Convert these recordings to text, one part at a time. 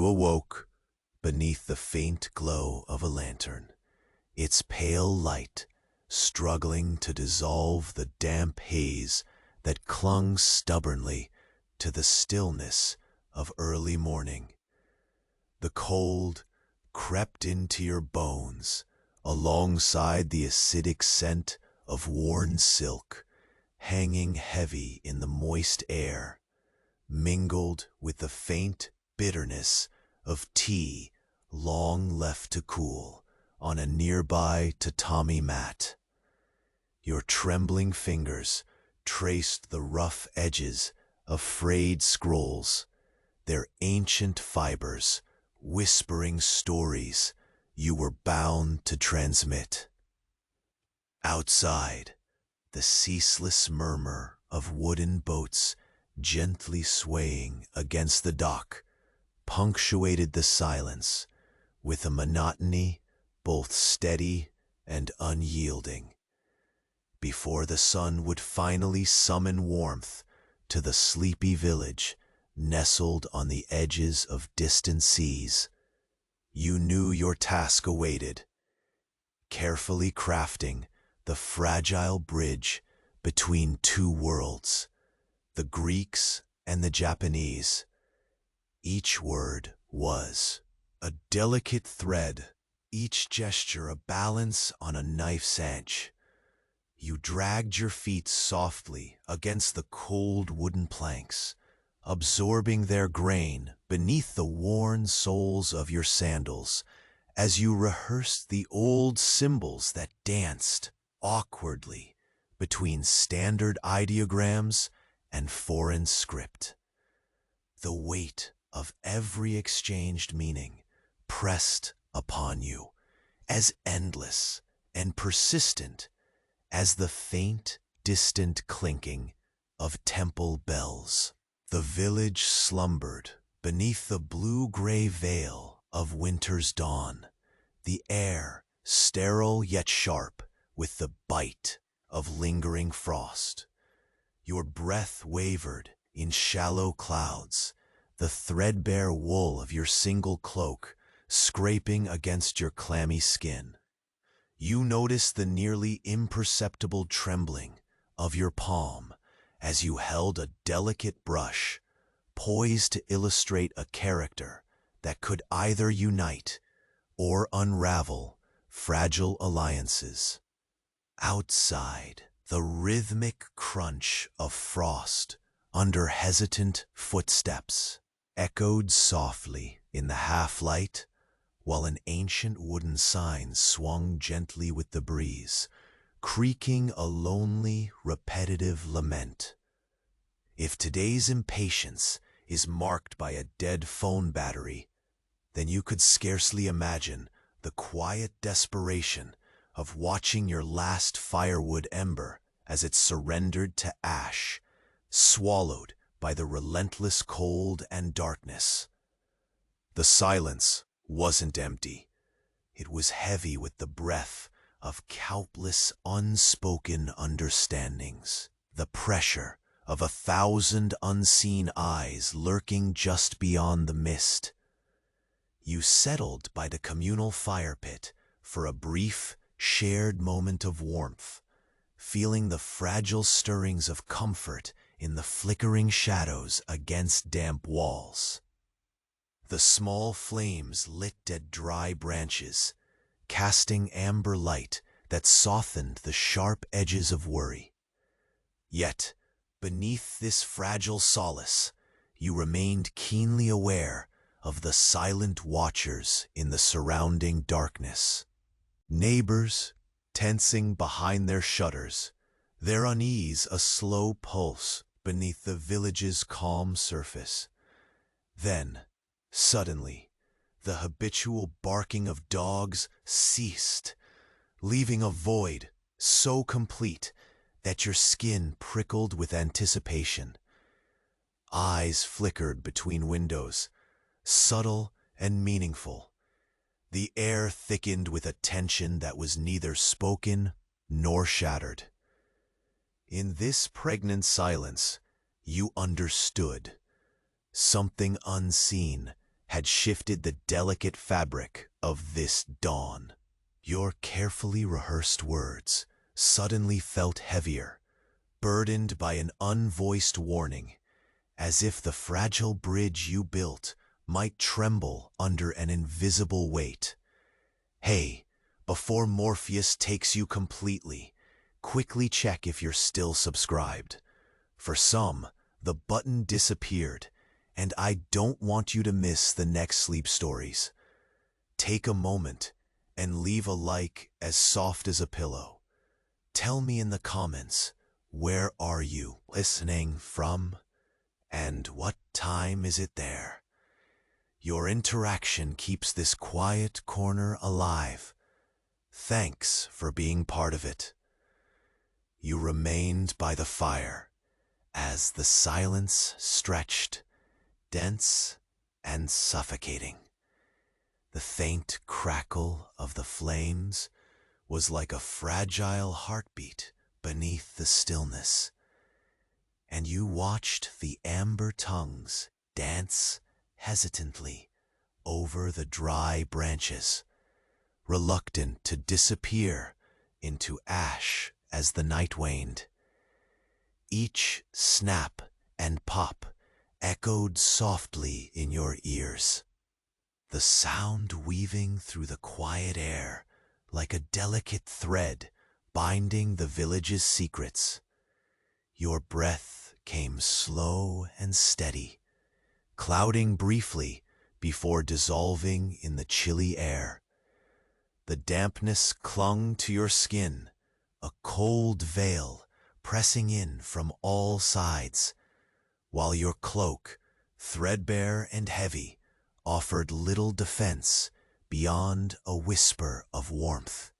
awoke beneath the faint glow of a lantern, its pale light struggling to dissolve the damp haze that clung stubbornly to the stillness of early morning. The cold crept into your bones alongside the acidic scent of worn silk, hanging heavy in the moist air, mingled with the faint bitterness of tea long left to cool on a nearby tatami mat. Your trembling fingers traced the rough edges of frayed scrolls, their ancient fibers whispering stories you were bound to transmit. Outside, the ceaseless murmur of wooden boats gently swaying against the dock punctuated the silence with a monotony both steady and unyielding. Before the sun would finally summon warmth to the sleepy village nestled on the edges of distant seas, you knew your task awaited, carefully crafting the fragile bridge between two worlds, the Greeks and the Japanese. Each word was a delicate thread, each gesture a balance on a knife's edge. You dragged your feet softly against the cold wooden planks, absorbing their grain beneath the worn soles of your sandals as you rehearsed the old symbols that danced awkwardly between standard ideograms and foreign script. The weight of every exchanged meaning pressed upon you, as endless and persistent as the faint, distant clinking of temple bells. The village slumbered beneath the blue-gray veil of winter's dawn, the air sterile yet sharp with the bite of lingering frost. Your breath wavered in shallow clouds, the threadbare wool of your single cloak scraping against your clammy skin. You noticed the nearly imperceptible trembling of your palm as you held a delicate brush, poised to illustrate a character that could either unite or unravel fragile alliances. Outside, the rhythmic crunch of frost under hesitant footsteps echoed softly in the half-light, while an ancient wooden sign swung gently with the breeze, creaking a lonely, repetitive lament. If today's impatience is marked by a dead phone battery, then you could scarcely imagine the quiet desperation of watching your last firewood ember as it surrendered to ash, swallowed by the relentless cold and darkness. The silence wasn't empty. It was heavy with the breath of countless unspoken understandings, the pressure of 1,000 unseen eyes lurking just beyond the mist. You settled by the communal fire pit for a brief, shared moment of warmth, feeling the fragile stirrings of comfort in the flickering shadows against damp walls. The small flames lit at dry branches, casting amber light that softened the sharp edges of worry. Yet, beneath this fragile solace, you remained keenly aware of the silent watchers in the surrounding darkness. Neighbors, tensing behind their shutters, their unease a slow pulse beneath the village's calm surface. Then, suddenly, the habitual barking of dogs ceased, leaving a void so complete that your skin prickled with anticipation. Eyes flickered between windows, subtle and meaningful. The air thickened with a tension that was neither spoken nor shattered. In this pregnant silence, you understood. Something unseen had shifted the delicate fabric of this dawn. Your carefully rehearsed words suddenly felt heavier, burdened by an unvoiced warning, as if the fragile bridge you built might tremble under an invisible weight. Hey, before Morpheus takes you completely, quickly check if you're still subscribed. For some, the button disappeared, and I don't want you to miss the next sleep stories. Take a moment and leave a like as soft as a pillow. Tell me in the comments, where are you listening from? And what time is it there? Your interaction keeps this quiet corner alive. Thanks for being part of it. You remained by the fire as the silence stretched, dense and suffocating. The faint crackle of the flames was like a fragile heartbeat beneath the stillness, and you watched the amber tongues dance hesitantly over the dry branches, reluctant to disappear into ash as the night waned. Each snap and pop echoed softly in your ears, the sound weaving through the quiet air like a delicate thread binding the village's secrets. Your breath came slow and steady, clouding briefly before dissolving in the chilly air. The dampness clung to your skin, a cold veil pressing in from all sides, while your cloak, threadbare and heavy, offered little defense beyond a whisper of warmth.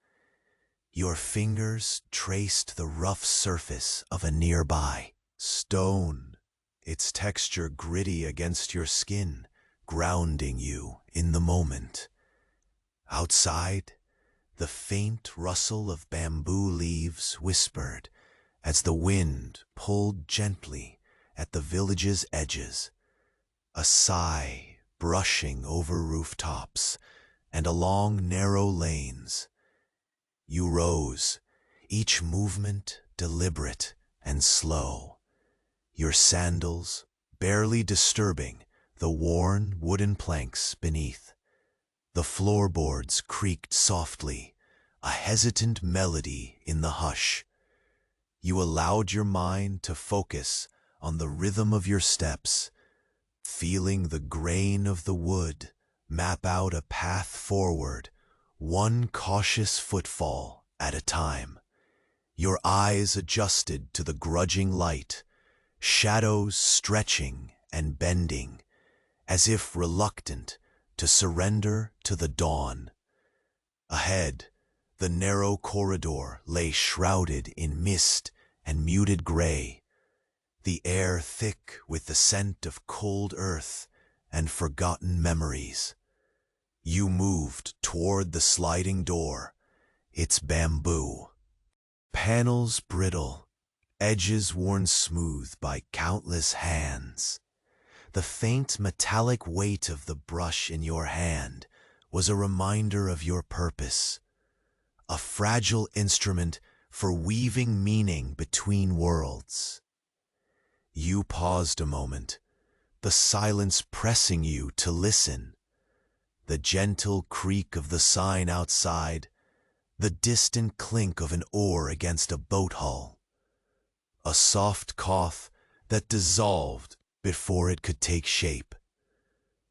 Your fingers traced the rough surface of a nearby stone, its texture gritty against your skin, grounding you in the moment. Outside, the faint rustle of bamboo leaves whispered as the wind pulled gently at the village's edges, a sigh brushing over rooftops and along narrow lanes. You rose, each movement deliberate and slow, your sandals barely disturbing the worn wooden planks beneath. The floorboards creaked softly, a hesitant melody in the hush. You allowed your mind to focus on the rhythm of your steps, feeling the grain of the wood map out a path forward, one cautious footfall at a time. Your eyes adjusted to the grudging light, shadows stretching and bending, as if reluctant to surrender to the dawn. Ahead, the narrow corridor lay shrouded in mist and muted gray, the air thick with the scent of cold earth and forgotten memories. You moved toward the sliding door, its bamboo panels brittle, edges worn smooth by countless hands. The faint metallic weight of the brush in your hand was a reminder of your purpose, a fragile instrument for weaving meaning between worlds. You paused a moment, the silence pressing you to listen. The gentle creak of the sign outside, the distant clink of an oar against a boat hull. A soft cough that dissolved before it could take shape.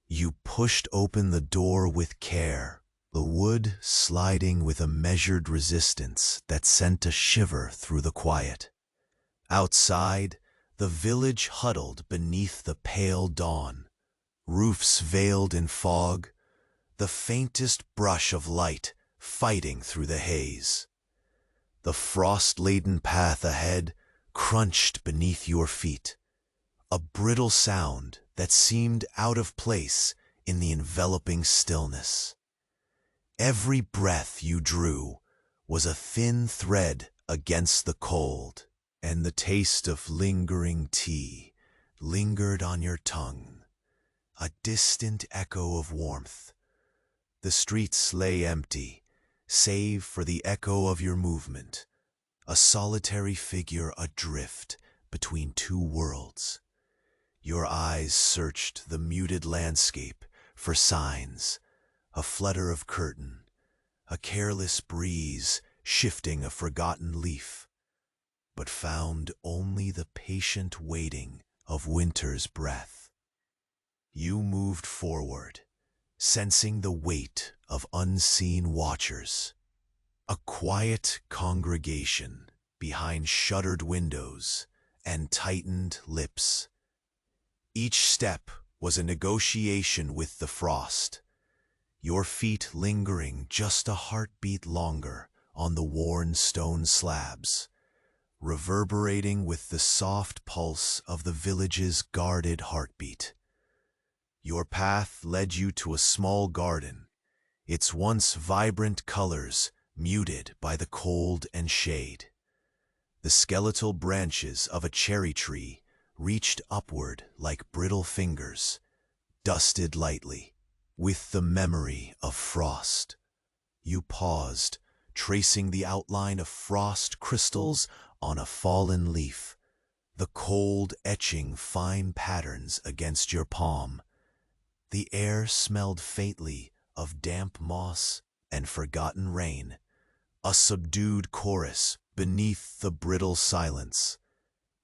You pushed open the door with care, the wood sliding with a measured resistance that sent a shiver through the quiet. Outside, the village huddled beneath the pale dawn, roofs veiled in fog, the faintest brush of light fighting through the haze. The frost-laden path ahead crunched beneath your feet, a brittle sound that seemed out of place in the enveloping stillness. Every breath you drew was a thin thread against the cold, and the taste of lingering tea lingered on your tongue, a distant echo of warmth. The streets lay empty, save for the echo of your movement, a solitary figure adrift between two worlds. Your eyes searched the muted landscape for signs, a flutter of curtain, a careless breeze shifting a forgotten leaf, but found only the patient waiting of winter's breath. You moved forward, sensing the weight of unseen watchers, a quiet congregation behind shuttered windows and tightened lips. Each step was a negotiation with the frost, your feet lingering just a heartbeat longer on the worn stone slabs, reverberating with the soft pulse of the village's guarded heartbeat. Your path led you to a small garden, its once vibrant colors muted by the cold and shade. The skeletal branches of a cherry tree reached upward like brittle fingers, dusted lightly with the memory of frost. You paused, tracing the outline of frost crystals on a fallen leaf, the cold etching fine patterns against your palm. The air smelled faintly of damp moss and forgotten rain, a subdued chorus beneath the brittle silence.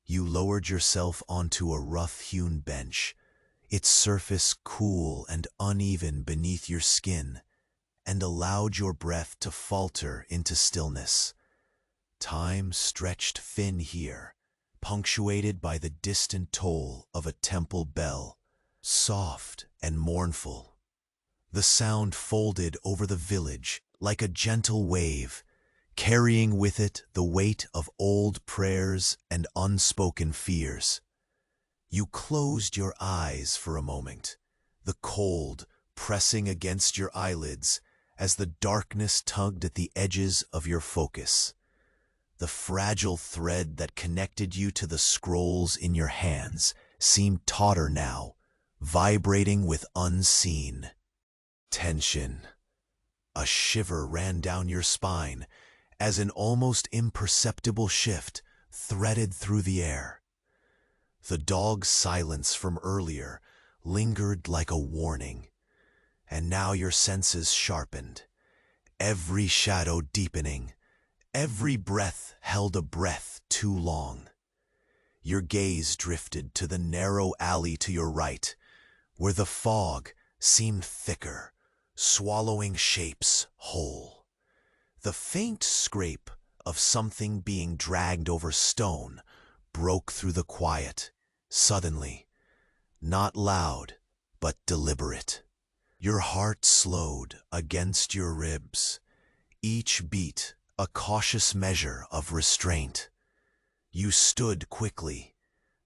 You lowered yourself onto a rough-hewn bench, its surface cool and uneven beneath your skin, and allowed your breath to falter into stillness. Time stretched thin here, punctuated by the distant toll of a temple bell, soft and mournful. The sound folded over the village like a gentle wave, carrying with it the weight of old prayers and unspoken fears. You closed your eyes for a moment, the cold pressing against your eyelids as the darkness tugged at the edges of your focus. The fragile thread that connected you to the scrolls in your hands seemed tauter now, vibrating with unseen tension. A shiver ran down your spine as an almost imperceptible shift threaded through the air. The dog's silence from earlier lingered like a warning, and now your senses sharpened, every shadow deepening, every breath held a breath too long. Your gaze drifted to the narrow alley to your right, where the fog seemed thicker, swallowing shapes whole. The faint scrape of something being dragged over stone broke through the quiet, suddenly, not loud, but deliberate. Your heart slowed against your ribs, each beat a cautious measure of restraint. You stood quickly,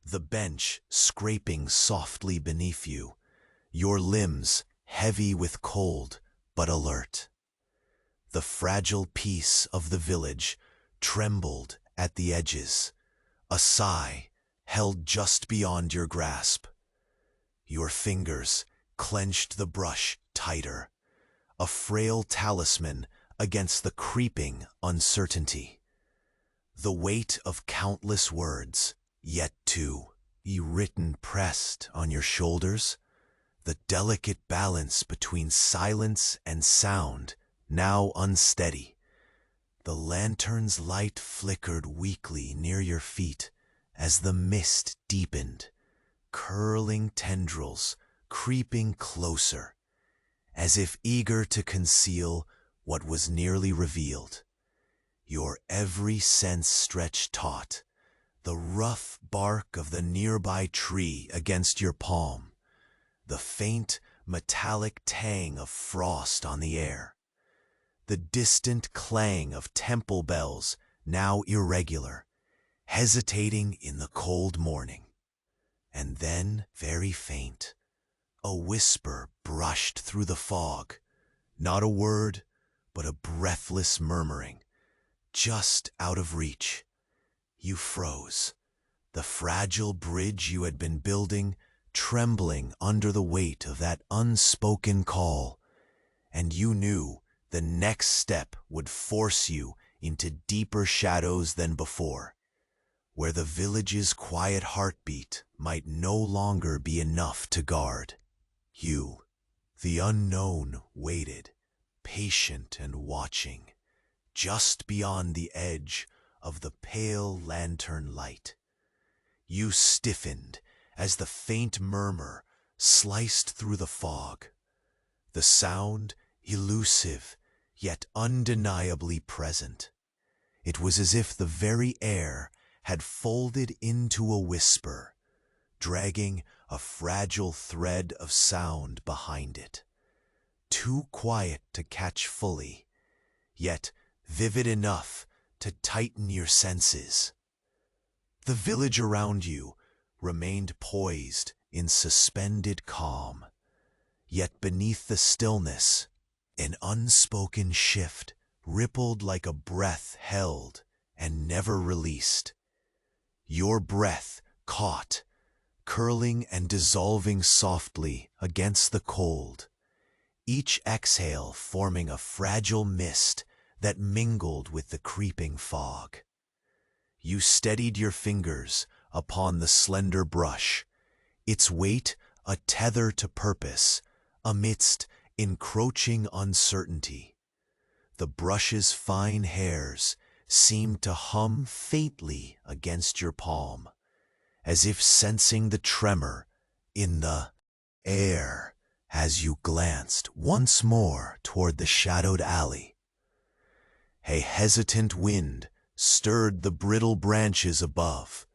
the bench scraping softly beneath you, your limbs heavy with cold but alert. The fragile peace of the village trembled at the edges, a sigh held just beyond your grasp. Your fingers clenched the brush tighter, a frail talisman against the creeping uncertainty. The weight of countless words, yet too written, pressed on your shoulders, the delicate balance between silence and sound now unsteady. The lantern's light flickered weakly near your feet as the mist deepened, curling tendrils creeping closer, as if eager to conceal what was nearly revealed. Your every sense stretched taut, the rough bark of the nearby tree against your palm, the faint metallic tang of frost on the air, the distant clang of temple bells now irregular, hesitating in the cold morning. And then, very faint, a whisper brushed through the fog, not a word, but a breathless murmuring, just out of reach. You froze. The fragile bridge you had been building trembling under the weight of that unspoken call, and you knew the next step would force you into deeper shadows than before, where the village's quiet heartbeat might no longer be enough to guard. You, the unknown, waited, patient and watching, just beyond the edge of the pale lantern light. You stiffened as the faint murmur sliced through the fog, the sound elusive yet undeniably present. It was as if the very air had folded into a whisper, dragging a fragile thread of sound behind it, too quiet to catch fully, yet vivid enough to tighten your senses. The village around you remained poised in suspended calm, yet beneath the stillness, an unspoken shift rippled like a breath held and never released. Your breath caught, curling and dissolving softly against the cold, each exhale forming a fragile mist that mingled with the creeping fog. You steadied your fingers upon the slender brush, its weight a tether to purpose amidst encroaching uncertainty. The brush's fine hairs seemed to hum faintly against your palm, as if sensing the tremor in the air as you glanced once more toward the shadowed alley. A hesitant wind stirred the brittle branches above,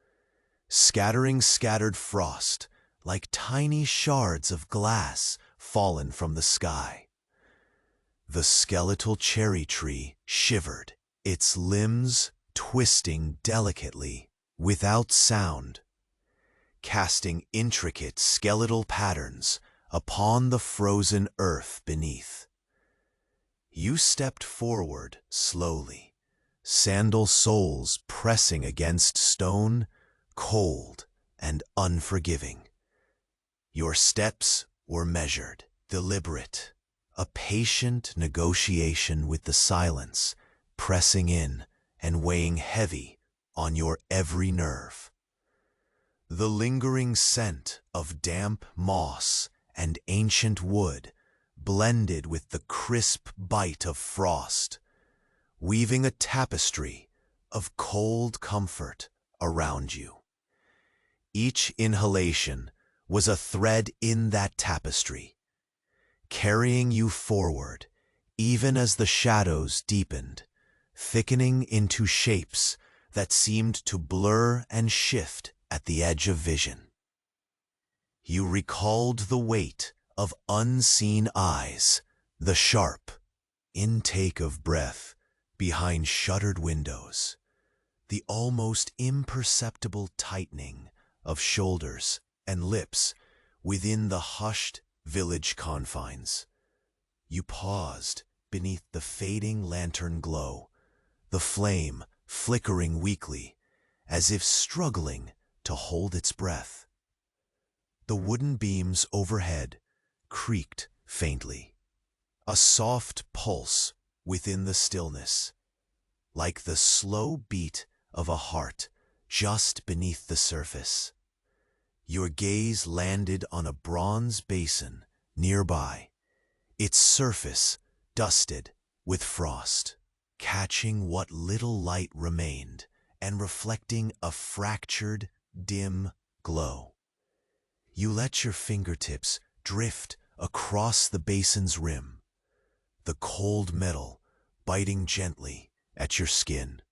scattering scattered frost like tiny shards of glass fallen from the sky. The skeletal cherry tree shivered, its limbs twisting delicately without sound, casting intricate skeletal patterns upon the frozen earth beneath. You stepped forward slowly, sandal soles pressing against stone, cold and unforgiving. Your steps were measured, deliberate, a patient negotiation with the silence pressing in and weighing heavy on your every nerve. The lingering scent of damp moss and ancient wood blended with the crisp bite of frost, weaving a tapestry of cold comfort around you. Each inhalation was a thread in that tapestry, carrying you forward even as the shadows deepened, thickening into shapes that seemed to blur and shift at the edge of vision. You recalled the weight of unseen eyes, the sharp intake of breath behind shuttered windows, the almost imperceptible tightening of shoulders and lips within the hushed village confines. You paused beneath the fading lantern glow, the flame flickering weakly, as if struggling to hold its breath. The wooden beams overhead creaked faintly, a soft pulse within the stillness, like the slow beat of a heart just beneath the surface. Your gaze landed on a bronze basin nearby, its surface dusted with frost, catching what little light remained and reflecting a fractured, dim glow. You let your fingertips drift across the basin's rim, the cold metal biting gently at your skin,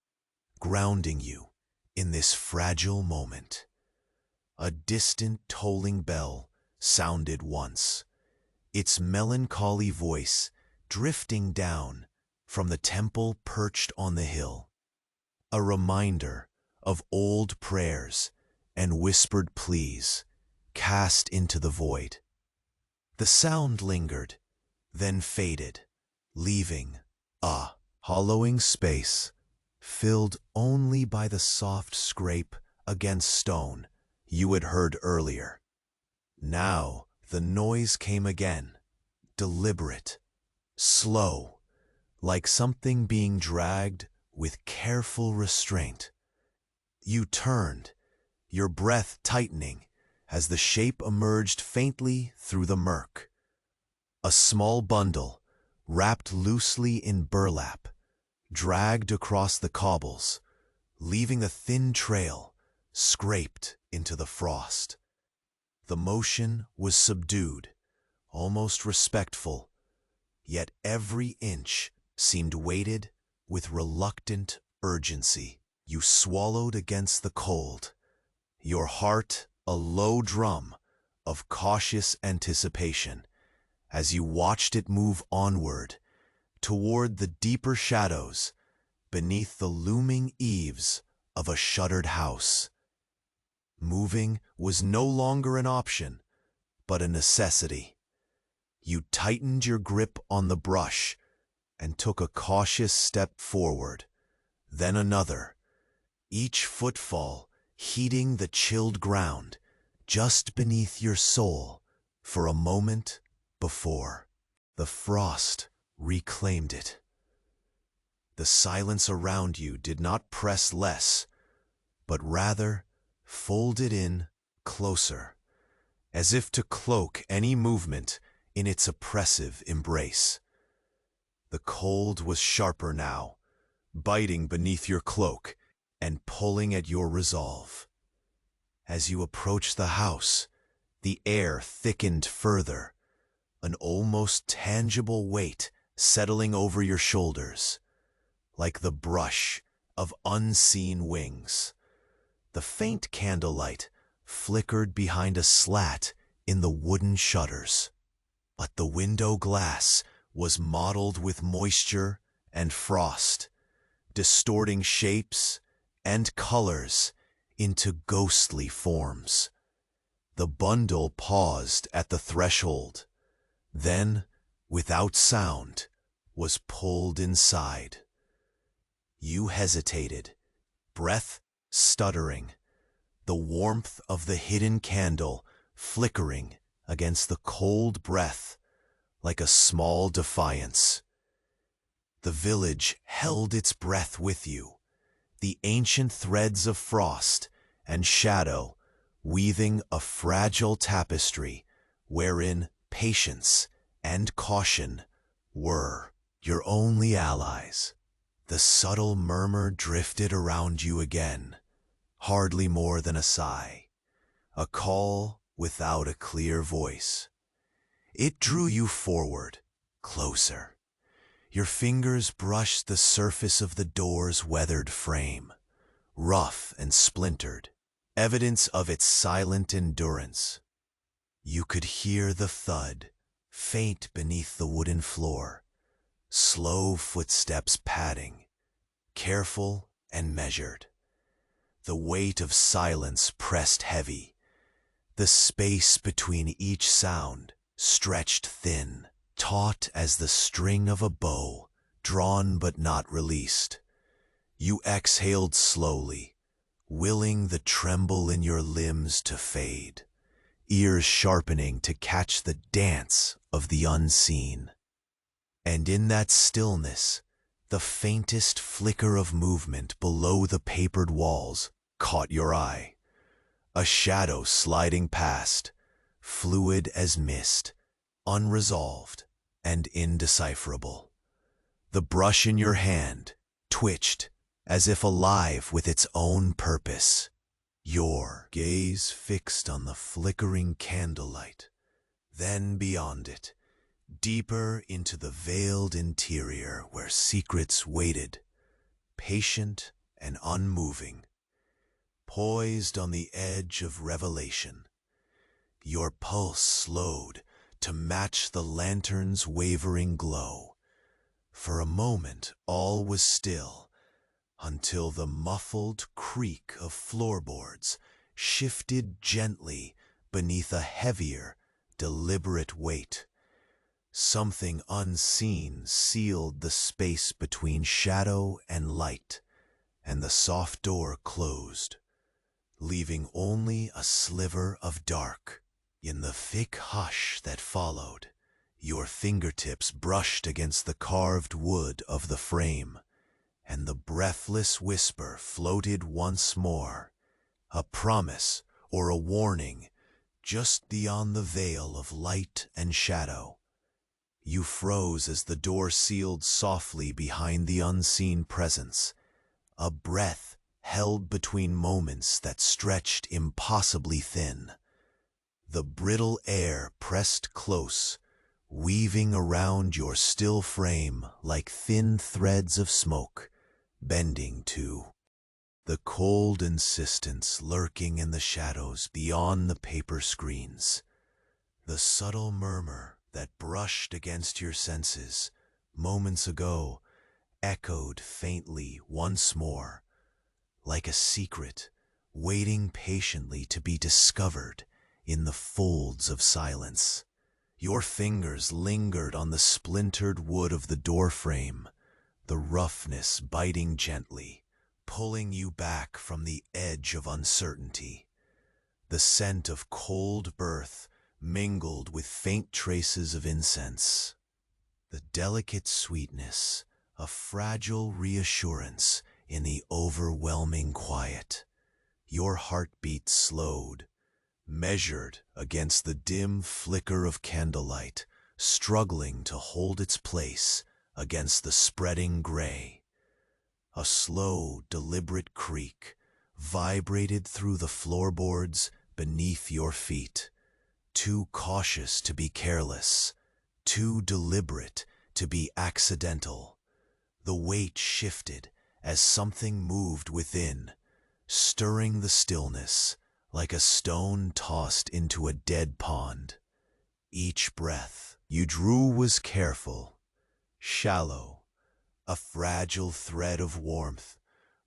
grounding you in this fragile moment. A distant tolling bell sounded once, its melancholy voice drifting down from the temple perched on the hill, a reminder of old prayers and whispered pleas cast into the void. The sound lingered, then faded, leaving a hollowing space filled only by the soft scrape against stone you had heard earlier. Now the noise came again, deliberate, slow, like something being dragged with careful restraint. You turned, your breath tightening as the shape emerged faintly through the murk. A small bundle, wrapped loosely in burlap, dragged across the cobbles, leaving a thin trail scraped into the frost. The motion was subdued, almost respectful, yet every inch seemed weighted with reluctant urgency. You swallowed against the cold, your heart a low drum of cautious anticipation as you watched it move onward toward the deeper shadows beneath the looming eaves of a shuttered house. Moving was no longer an option, but a necessity. You tightened your grip on the brush and took a cautious step forward, then another, each footfall heating the chilled ground just beneath your soul for a moment before the frost reclaimed it. The silence around you did not press less, but rather folded in closer, as if to cloak any movement in its oppressive embrace. The cold was sharper now, biting beneath your cloak and pulling at your resolve. As you approached the house, the air thickened further, an almost tangible weight settling over your shoulders, like the brush of unseen wings. The faint candlelight flickered behind a slat in the wooden shutters, but the window glass was mottled with moisture and frost, distorting shapes and colors into ghostly forms. The bundle paused at the threshold, then, without sound, was pulled inside. You hesitated, breath stuttering, the warmth of the hidden candle flickering against the cold breath like a small defiance. The village held its breath with you, the ancient threads of frost and shadow weaving a fragile tapestry wherein patience and caution were your only allies. The subtle murmur drifted around you again, hardly more than a sigh, a call without a clear voice. It drew you forward, closer. Your fingers brushed the surface of the door's weathered frame, rough and splintered, evidence of its silent endurance. You could hear the thud, faint beneath the wooden floor, slow footsteps padding, careful and measured. The weight of silence pressed heavy, the space between each sound stretched thin, taut as the string of a bow, drawn but not released. You exhaled slowly, willing the tremble in your limbs to fade, ears sharpening to catch the dance of the unseen. And in that stillness, the faintest flicker of movement below the papered walls caught your eye. A shadow sliding past, fluid as mist, unresolved and indecipherable. The brush in your hand twitched as if alive with its own purpose. Your gaze fixed on the flickering candlelight, then beyond it, deeper into the veiled interior where secrets waited, patient and unmoving, poised on the edge of revelation. Your pulse slowed to match the lantern's wavering glow. For a moment all was still, until the muffled creak of floorboards shifted gently beneath a heavier, deliberate weight. Something unseen sealed the space between shadow and light, and the soft door closed, leaving only a sliver of dark In the thick hush that followed, your fingertips brushed against the carved wood of the frame, and the breathless whisper floated once more, a promise or a warning, just beyond the veil of light and shadow. You froze as the door sealed softly behind the unseen presence, a breath held between moments that stretched impossibly thin. The brittle air pressed close, weaving around your still frame like thin threads of smoke, bending too. The cold insistence lurking in the shadows beyond the paper screens. The subtle murmur that brushed against your senses moments ago echoed faintly once more, like a secret waiting patiently to be discovered in the folds of silence. Your fingers lingered on the splintered wood of the doorframe, the roughness biting gently, pulling you back from the edge of uncertainty. The scent of cold earth mingled with faint traces of incense. The delicate sweetness, a fragile reassurance in the overwhelming quiet. Your heartbeat slowed, measured against the dim flicker of candlelight, struggling to hold its place against the spreading gray. A slow, deliberate creak vibrated through the floorboards beneath your feet, too cautious to be careless, too deliberate to be accidental. The weight shifted as something moved within, stirring the stillness like a stone tossed into a dead pond. Each breath you drew was careful, shallow, a fragile thread of warmth,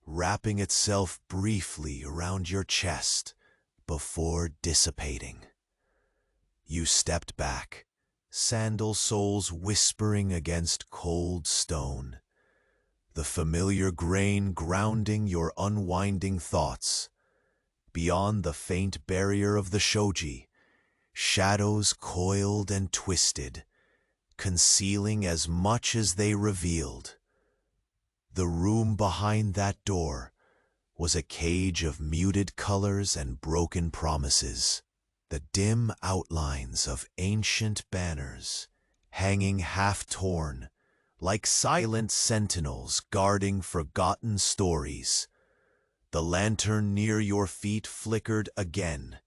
wrapping itself briefly around your chest before dissipating. You stepped back, sandal soles whispering against cold stone, the familiar grain grounding your unwinding thoughts. Beyond the faint barrier of the shoji, shadows coiled and twisted, concealing as much as they revealed. The room behind that door was a cage of muted colors and broken promises, the dim outlines of ancient banners, hanging half-torn, like silent sentinels guarding forgotten stories. The lantern near your feet flickered again,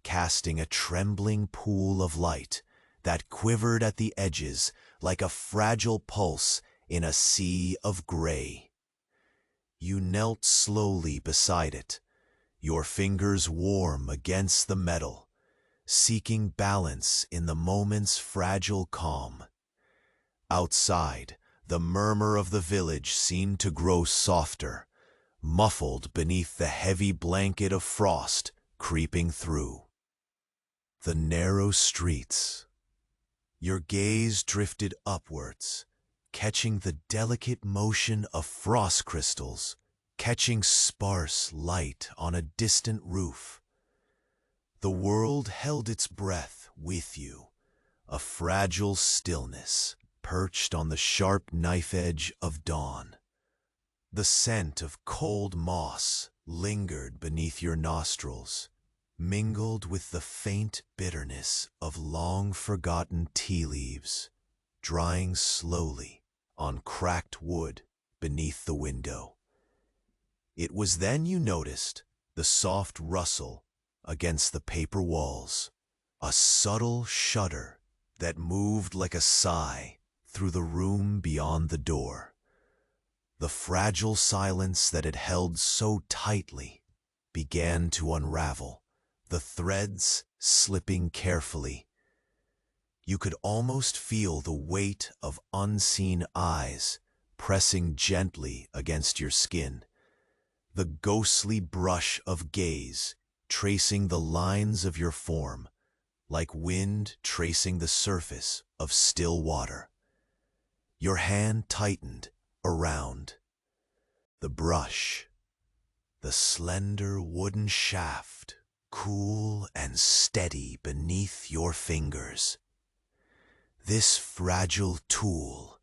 casting a trembling pool of light that quivered at the edges like a fragile pulse in a sea of gray. You knelt slowly beside it, your fingers warm against the metal, seeking balance in the moment's fragile calm. Outside, the murmur of the village seemed to grow softer, muffled beneath the heavy blanket of frost creeping through. The narrow streets. Your gaze drifted upwards, catching the delicate motion of frost crystals, catching sparse light on a distant roof. The world held its breath with you, a fragile stillness perched on the sharp knife edge of dawn. The scent of cold moss lingered beneath your nostrils, mingled with the faint bitterness of long-forgotten tea leaves, drying slowly on cracked wood beneath the window. It was then you noticed the soft rustle against the paper walls, a subtle shudder that moved like a sigh through the room beyond the door. The fragile silence that had held so tightly began to unravel, the threads slipping carefully. You could almost feel the weight of unseen eyes pressing gently against your skin, the ghostly brush of gaze tracing the lines of your form, like wind tracing the surface of still water. Your hand tightened around the brush, the slender wooden shaft cool and steady beneath your fingers. This fragile tool,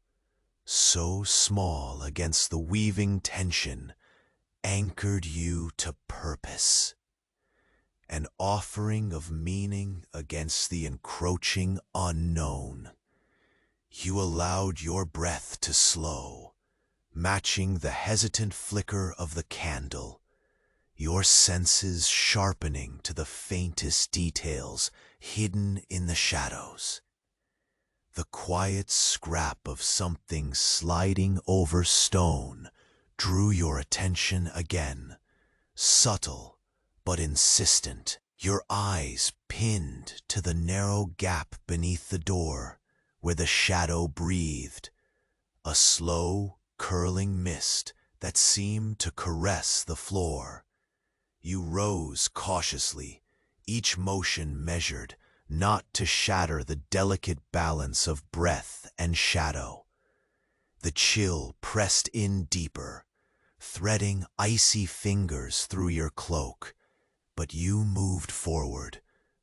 so small against the weaving tension, anchored you to purpose. An offering of meaning against the encroaching unknown. You allowed your breath to slow, matching the hesitant flicker of the candle, your senses sharpening to the faintest details hidden in the shadows. The quiet scrap of something sliding over stone drew your attention again, subtle but insistent, your eyes pinned to the narrow gap beneath the door where the shadow breathed, a slow, curling mist that seemed to caress the floor. You rose cautiously, each motion measured, not to shatter the delicate balance of breath and shadow. The chill pressed in deeper, threading icy fingers through your cloak, but you moved forward,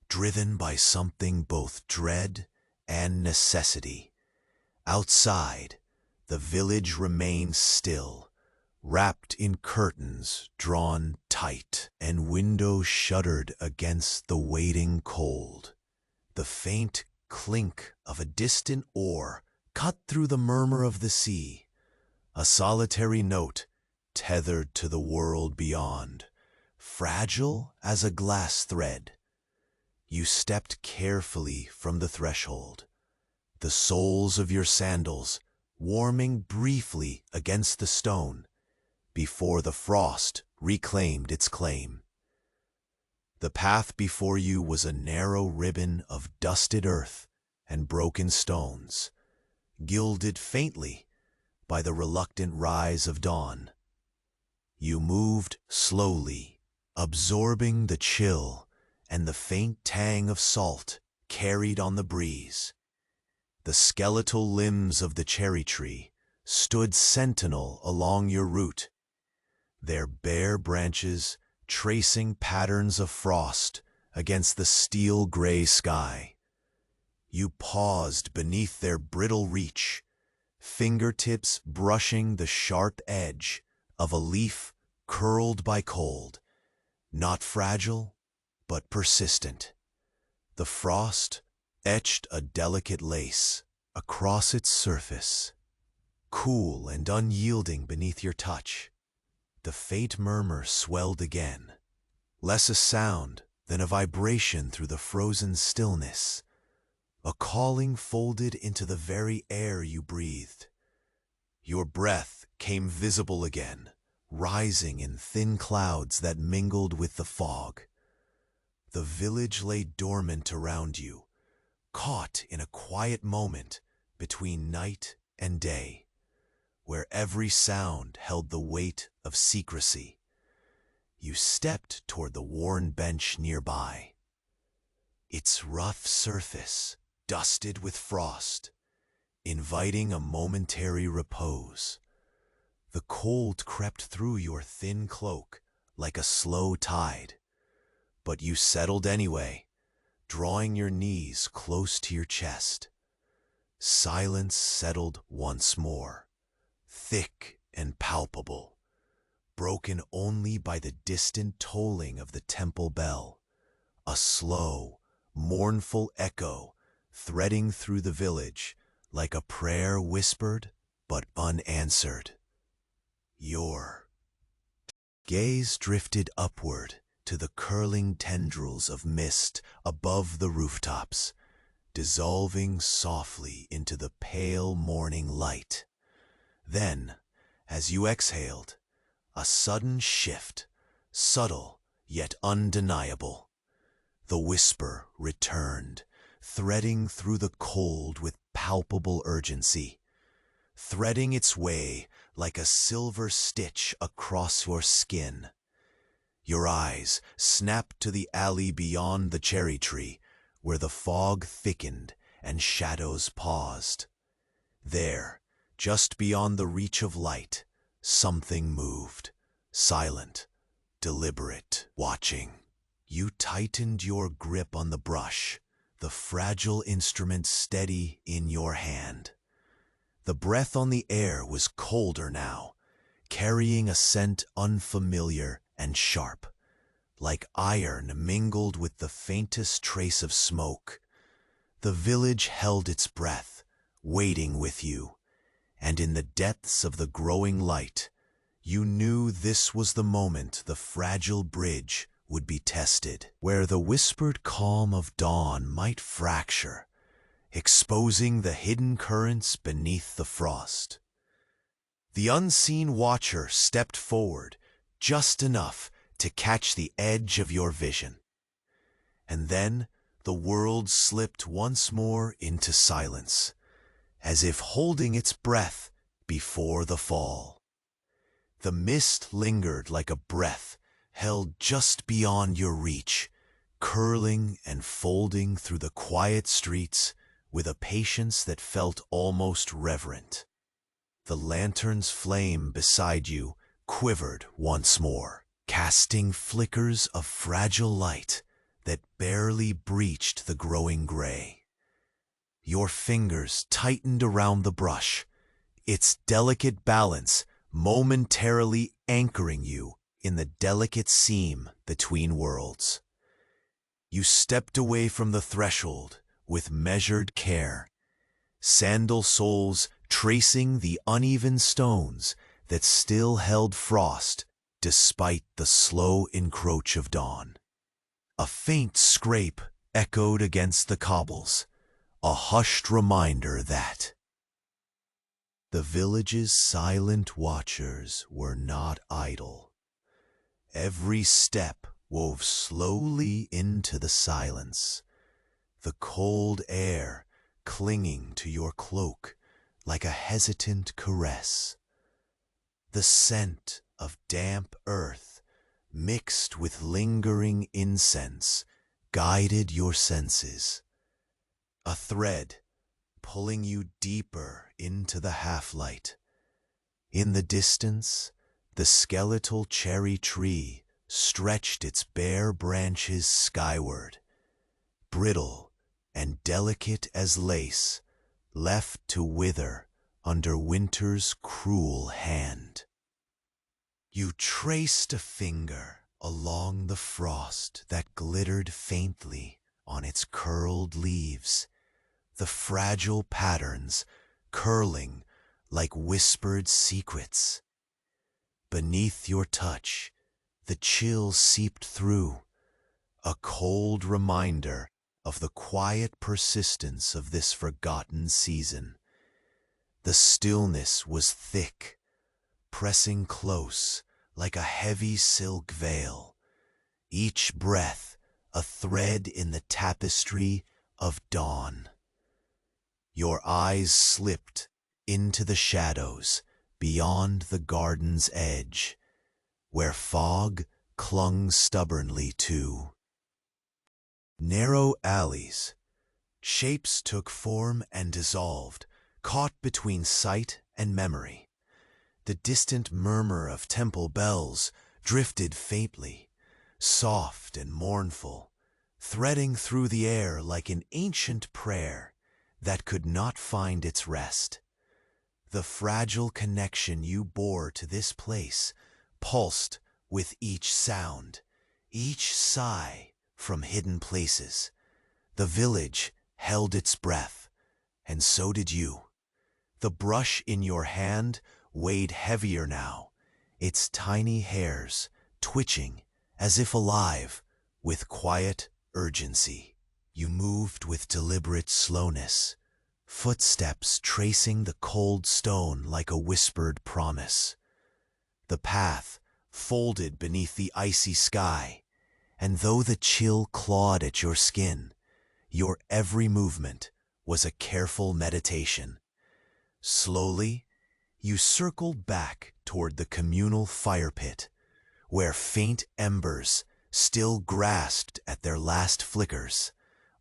driven by something both dread and necessity. Outside, the village remained still, wrapped in curtains drawn tight, and windows shuttered against the waiting cold. The faint clink of a distant oar cut through the murmur of the sea, a solitary note tethered to the world beyond, fragile as a glass thread. You stepped carefully from the threshold, the soles of your sandals warming briefly against the stone before the frost reclaimed its claim. The path before you was a narrow ribbon of dusted earth and broken stones, gilded faintly by the reluctant rise of dawn. You moved slowly, absorbing the chill and the faint tang of salt carried on the breeze. The skeletal limbs of the cherry tree stood sentinel along your route, their bare branches tracing patterns of frost against the steel-gray sky. You paused beneath their brittle reach, fingertips brushing the sharp edge of a leaf curled by cold, not fragile, but persistent. The frost etched a delicate lace across its surface, cool and unyielding beneath your touch. The faint murmur swelled again, less a sound than a vibration through the frozen stillness, a calling folded into the very air you breathed. Your breath came visible again, rising in thin clouds that mingled with the fog. The village lay dormant around you, caught in a quiet moment between night and day, where every sound held the weight of secrecy. You stepped toward the worn bench nearby, its rough surface dusted with frost, inviting a momentary repose. The cold crept through your thin cloak like a slow tide, but you settled anyway, drawing your knees close to your chest. Silence settled once more, thick and palpable, broken only by the distant tolling of the temple bell, a slow, mournful echo threading through the village like a prayer whispered but unanswered. Your gaze drifted upward to the curling tendrils of mist above the rooftops, dissolving softly into the pale morning light. Then, as you exhaled, a sudden shift, subtle yet undeniable. The whisper returned, threading through the cold with palpable urgency, threading its way like a silver stitch across your skin. Your eyes snapped to the alley beyond the cherry tree, where the fog thickened and shadows paused. There, just beyond the reach of light, something moved, silent, deliberate, watching. You tightened your grip on the brush, the fragile instrument steady in your hand. The breath on the air was colder now, carrying a scent unfamiliar and sharp, like iron mingled with the faintest trace of smoke. The village held its breath, waiting with you, and in the depths of the growing light, you knew this was the moment the fragile bridge would be tested, where the whispered calm of dawn might fracture, exposing the hidden currents beneath the frost. The unseen watcher stepped forward, just enough to catch the edge of your vision. And then the world slipped once more into silence, as if holding its breath before the fall. The mist lingered like a breath held just beyond your reach, curling and folding through the quiet streets with a patience that felt almost reverent. The lantern's flame beside you quivered once more, casting flickers of fragile light that barely breached the growing gray. Your fingers tightened around the brush, its delicate balance momentarily anchoring you in the delicate seam between worlds. You stepped away from the threshold with measured care, sandal soles tracing the uneven stones that still held frost despite the slow encroach of dawn. A faint scrape echoed against the cobbles, a hushed reminder that the village's silent watchers were not idle. Every step wove slowly into the silence, the cold air clinging to your cloak like a hesitant caress. The scent of damp earth mixed with lingering incense guided your senses. A thread pulling you deeper into the half-light. In the distance, the skeletal cherry tree stretched its bare branches skyward, brittle and delicate as lace, left to wither under winter's cruel hand. You traced a finger along the frost that glittered faintly on its curled leaves, the fragile patterns curling like whispered secrets. Beneath your touch, the chill seeped through, a cold reminder of the quiet persistence of this forgotten season. The stillness was thick, pressing close like a heavy silk veil, each breath a thread in the tapestry of dawn. Your eyes slipped into the shadows beyond the garden's edge, where fog clung stubbornly to. Narrow alleys, shapes took form and dissolved, caught between sight and memory. The distant murmur of temple bells drifted faintly, soft and mournful, threading through the air like an ancient prayer that could not find its rest. The fragile connection you bore to this place pulsed with each sound, each sigh from hidden places. The village held its breath, and so did you. The brush in your hand weighed heavier now, its tiny hairs twitching as if alive with quiet urgency. You moved with deliberate slowness, footsteps tracing the cold stone like a whispered promise. The path folded beneath the icy sky, and though the chill clawed at your skin, your every movement was a careful meditation. Slowly, you circled back toward the communal fire pit, where faint embers still grasped at their last flickers,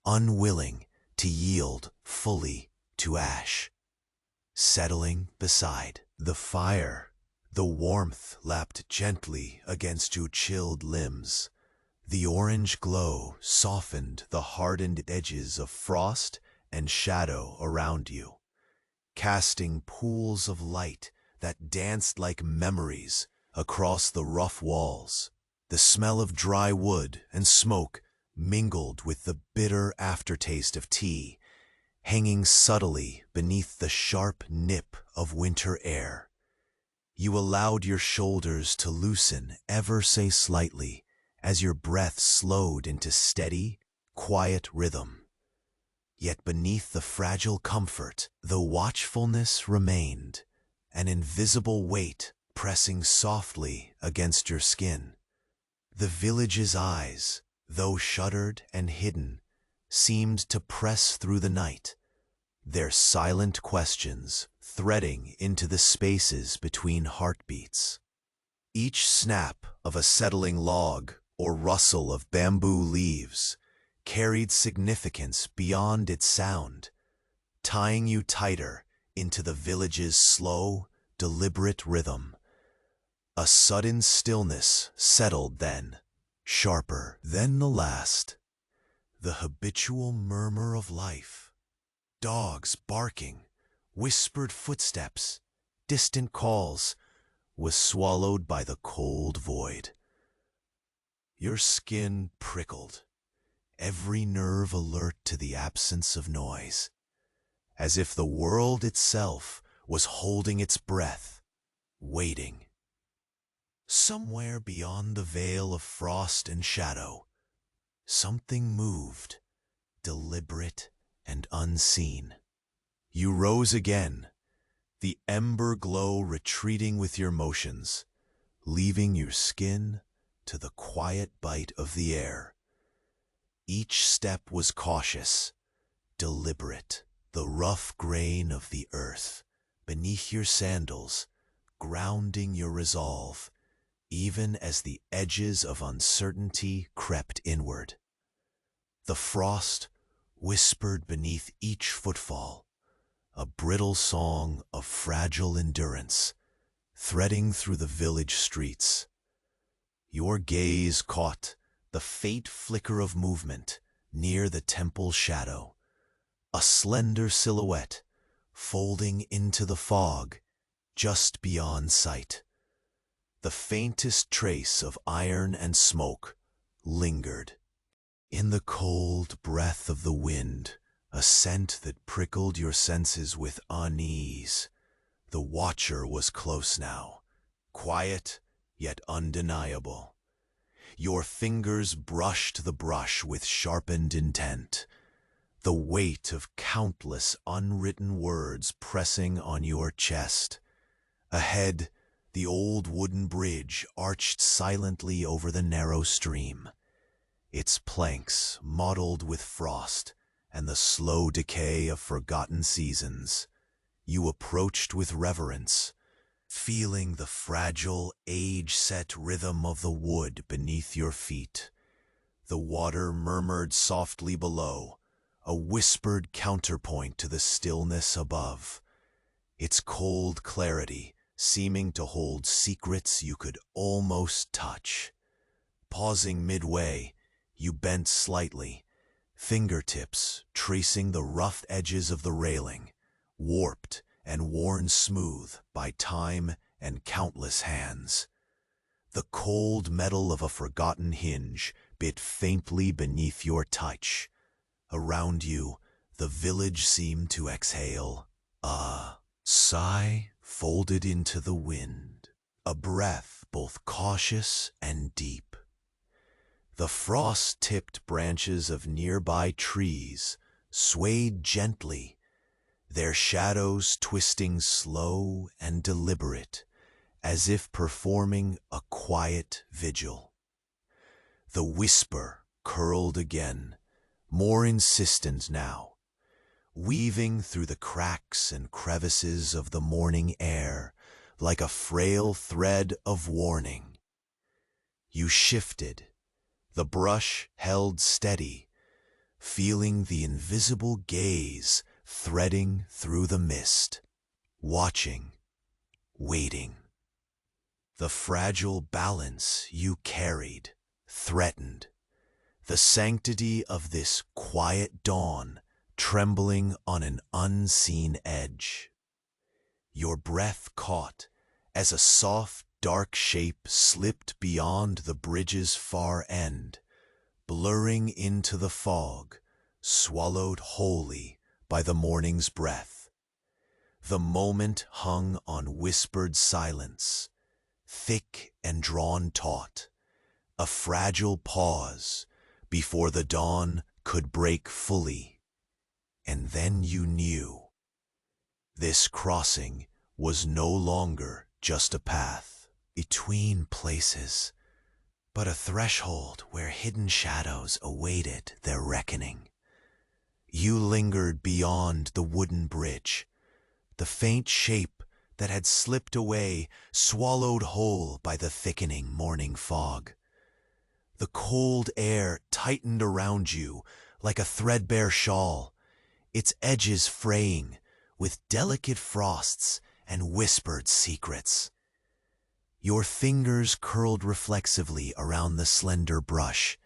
unwilling to yield fully to ash. Settling beside the fire, the warmth lapped gently against your chilled limbs, The orange glow softened the hardened edges of frost and shadow around you, casting pools of light that danced like memories across the rough walls. The smell of dry wood and smoke mingled with the bitter aftertaste of tea, hanging subtly beneath the sharp nip of winter air. You allowed your shoulders to loosen ever so slightly as your breath slowed into steady, quiet rhythm. Yet beneath the fragile comfort, the watchfulness remained, an invisible weight pressing softly against your skin. The village's eyes, though shuttered and hidden, seemed to press through the night, their silent questions threading into the spaces between heartbeats. Each snap of a settling log or rustle of bamboo leaves carried significance beyond its sound, tying you tighter into the village's slow, deliberate rhythm. A sudden stillness settled then, sharper than the last. The habitual murmur of life, dogs barking, whispered footsteps, distant calls, was swallowed by the cold void. Your skin prickled, every nerve alert to the absence of noise, as if the world itself was holding its breath, waiting. Somewhere beyond the veil of frost and shadow, something moved, deliberate and unseen. You rose again, the ember glow retreating with your motions, leaving your skin to the quiet bite of the air. Each step was cautious, deliberate, the rough grain of the earth beneath your sandals, grounding your resolve, even as the edges of uncertainty crept inward. The frost whispered beneath each footfall, a brittle song of fragile endurance, threading through the village streets. Your gaze caught the faint flicker of movement near the temple's shadow, a slender silhouette folding into the fog just beyond sight. The faintest trace of iron and smoke lingered. In the cold breath of the wind, a scent that prickled your senses with unease. The watcher was close now, quiet yet undeniable. Your fingers brushed the brush with sharpened intent, the weight of countless unwritten words pressing on your chest. Ahead, the old wooden bridge arched silently over the narrow stream, its planks mottled with frost and the slow decay of forgotten seasons. You approached with reverence, feeling the fragile, age-set rhythm of the wood beneath your feet. The water murmured softly below, a whispered counterpoint to the stillness above, its cold clarity seeming to hold secrets you could almost touch. Pausing midway, you bent slightly, fingertips tracing the rough edges of the railing, warped and worn smooth by time and countless hands. The cold metal of a forgotten hinge bit faintly beneath your touch. Around you, the village seemed to exhale, a sigh folded into the wind, a breath both cautious and deep. The frost-tipped branches of nearby trees swayed gently, their shadows twisting slow and deliberate, as if performing a quiet vigil. The whisper curled again, more insistent now, weaving through the cracks and crevices of the morning air like a frail thread of warning. You shifted, the brush held steady, feeling the invisible gaze threading through the mist, watching, waiting. The fragile balance you carried threatened the sanctity of this quiet dawn trembling on an unseen edge. Your breath caught as a soft, dark shape slipped beyond the bridge's far end, blurring into the fog, swallowed wholly by the morning's breath. The moment hung on whispered silence, thick and drawn taut, a fragile pause before the dawn could break fully. And then you knew. This crossing was no longer just a path between places, but a threshold where hidden shadows awaited their reckoning. You lingered beyond the wooden bridge, the faint shape that had slipped away, swallowed whole by the thickening morning fog. The cold air tightened around you like a threadbare shawl, its edges fraying with delicate frosts and whispered secrets. Your fingers curled reflexively around the slender brush,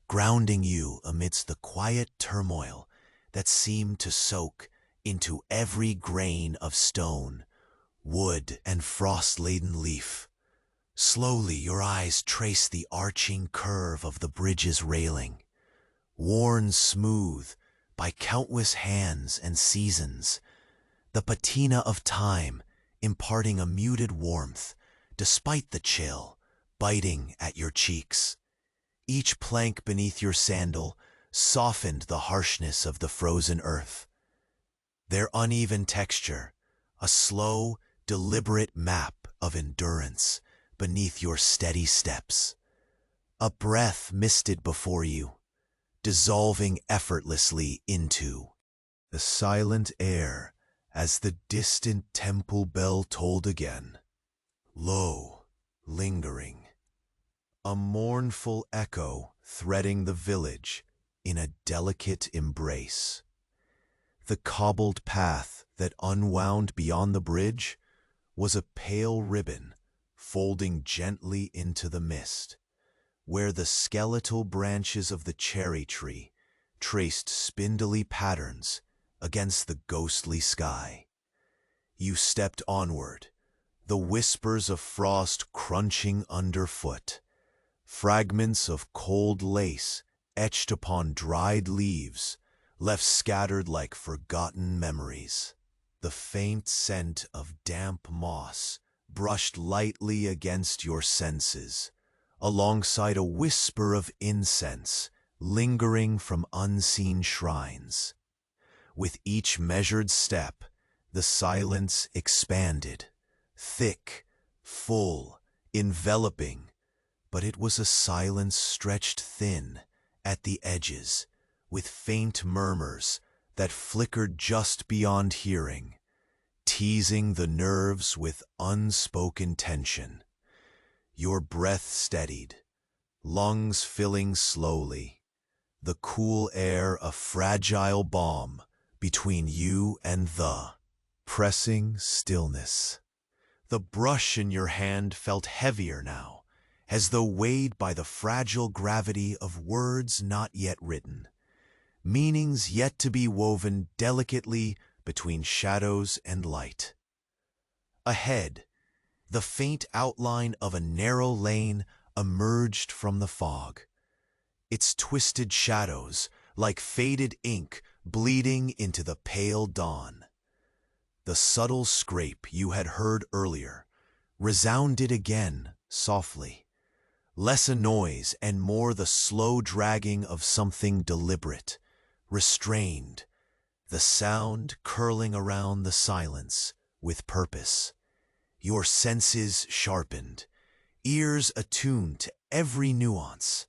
grounding you amidst the quiet turmoil that seemed to soak into every grain of stone, wood, and frost-laden leaf. Slowly your eyes traced the arching curve of the bridge's railing, worn smooth by countless hands and seasons, the patina of time imparting a muted warmth despite the chill biting at your cheeks. Each plank beneath your sandal softened the harshness of the frozen earth. Their uneven texture, a slow, deliberate map of endurance beneath your steady steps. A breath misted before you, dissolving effortlessly into the silent air as the distant temple bell tolled again. Low, lingering, a mournful echo threading the village in a delicate embrace. The cobbled path that unwound beyond the bridge was a pale ribbon folding gently into the mist, where the skeletal branches of the cherry tree traced spindly patterns against the ghostly sky. You stepped onward, the whispers of frost crunching underfoot, fragments of cold lace etched upon dried leaves, left scattered like forgotten memories. The faint scent of damp moss brushed lightly against your senses, alongside a whisper of incense lingering from unseen shrines. With each measured step, the silence expanded, thick, full, enveloping, but it was a silence stretched thin at the edges, with faint murmurs that flickered just beyond hearing, teasing the nerves with unspoken tension. Your breath steadied, lungs filling slowly, the cool air a fragile balm between you and the pressing stillness. The brush in your hand felt heavier now, as though weighed by the fragile gravity of words not yet written, meanings yet to be woven delicately between shadows and light. Ahead, the faint outline of a narrow lane emerged from the fog, its twisted shadows like faded ink bleeding into the pale dawn. The subtle scrape you had heard earlier resounded again softly, less a noise and more the slow dragging of something deliberate, restrained, the sound curling around the silence with purpose. Your senses sharpened, ears attuned to every nuance,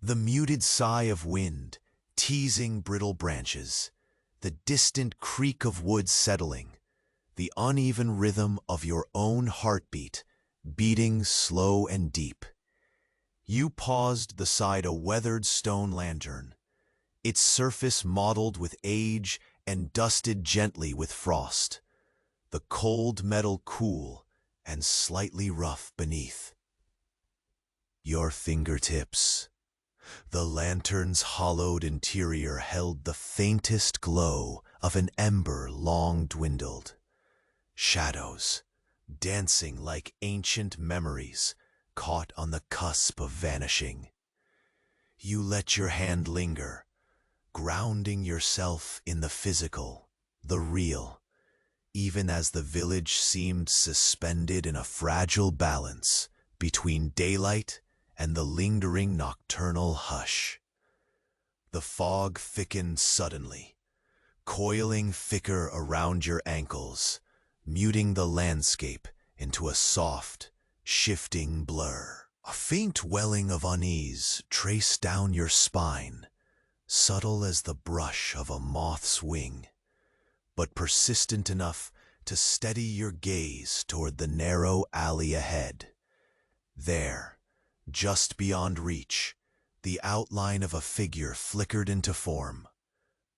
the muted sigh of wind teasing brittle branches, the distant creak of wood settling, the uneven rhythm of your own heartbeat beating slow and deep. You paused beside a weathered stone lantern, its surface mottled with age and dusted gently with frost, the cold metal cool and slightly rough beneath. Your fingertips, The lantern's hollowed interior held the faintest glow of an ember long dwindled. Shadows, dancing like ancient memories, caught on the cusp of vanishing. You let your hand linger, grounding yourself in the physical, the real, even as the village seemed suspended in a fragile balance between daylight and the lingering nocturnal hush. The fog thickened suddenly, coiling thicker around your ankles, muting the landscape into a soft, shifting blur. A faint welling of unease traced down your spine, subtle as the brush of a moth's wing, but persistent enough to steady your gaze toward the narrow alley ahead. There, just beyond reach, the outline of a figure flickered into form,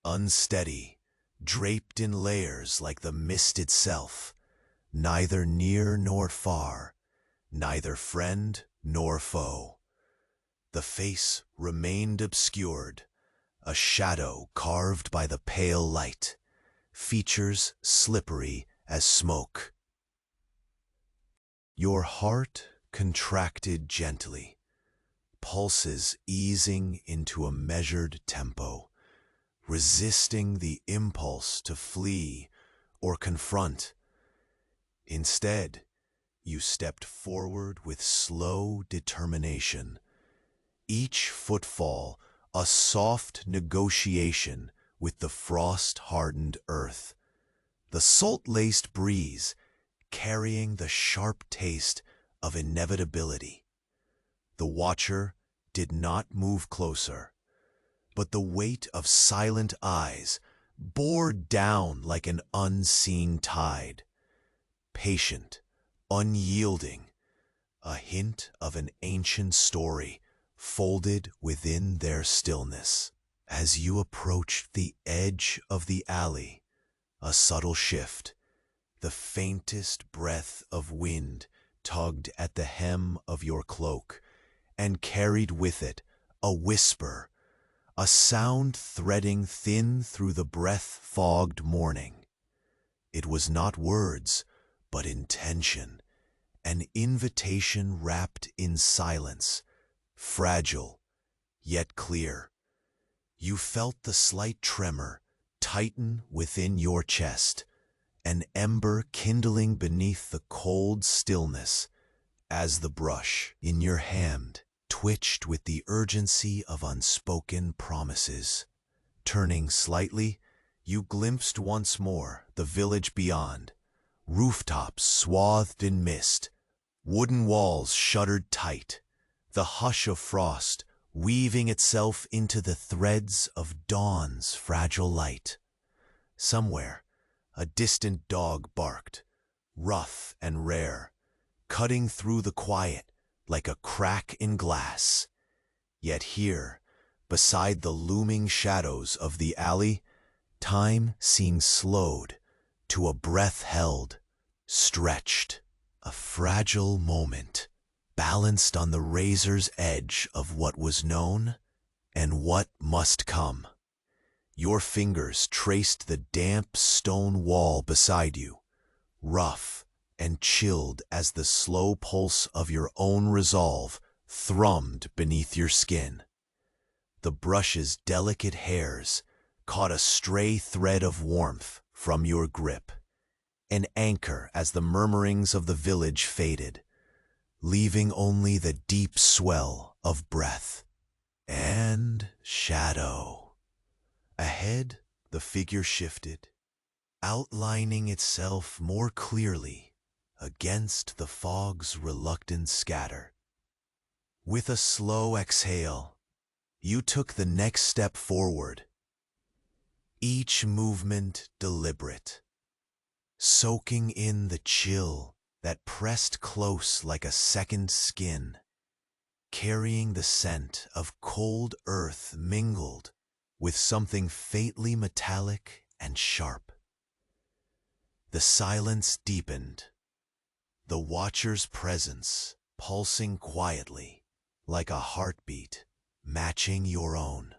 unsteady, draped in layers like the mist itself, neither near nor far, neither friend nor foe. The face remained obscured, a shadow carved by the pale light, features slippery as smoke. Your heart contracted gently, pulses easing into a measured tempo, resisting the impulse to flee or confront. Instead, you stepped forward with slow determination, each footfall a soft negotiation with the frost-hardened earth, the salt-laced breeze carrying the sharp taste of inevitability. The watcher did not move closer, but the weight of silent eyes bore down like an unseen tide, patient, unyielding, a hint of an ancient story folded within their stillness. As you approached the edge of the alley, a subtle shift, the faintest breath of wind tugged at the hem of your cloak and carried with it a whisper, a sound threading thin through the breath-fogged morning. It was not words, but intention, an invitation wrapped in silence, fragile, yet clear. You felt the slight tremor tighten within your chest, an ember kindling beneath the cold stillness as the brush in your hand twitched with the urgency of unspoken promises. Turning slightly, you glimpsed once more the village beyond, rooftops swathed in mist, wooden walls shuttered tight, the hush of frost weaving itself into the threads of dawn's fragile light. Somewhere, a distant dog barked, rough and rare, cutting through the quiet like a crack in glass. Yet here, beside the looming shadows of the alley, time seemed slowed to a breath held, stretched, a fragile moment, balanced on the razor's edge of what was known and what must come. Your fingers traced the damp stone wall beside you, rough and chilled as the slow pulse of your own resolve thrummed beneath your skin. The brush's delicate hairs caught a stray thread of warmth from your grip, an anchor as the murmurings of the village faded, leaving only the deep swell of breath and shadow. Ahead, the figure shifted, outlining itself more clearly against the fog's reluctant scatter. With a slow exhale, you took the next step forward, each movement deliberate, soaking in the chill that pressed close like a second skin, carrying the scent of cold earth mingled with something faintly metallic and sharp. The silence deepened, the watcher's presence pulsing quietly like a heartbeat matching your own.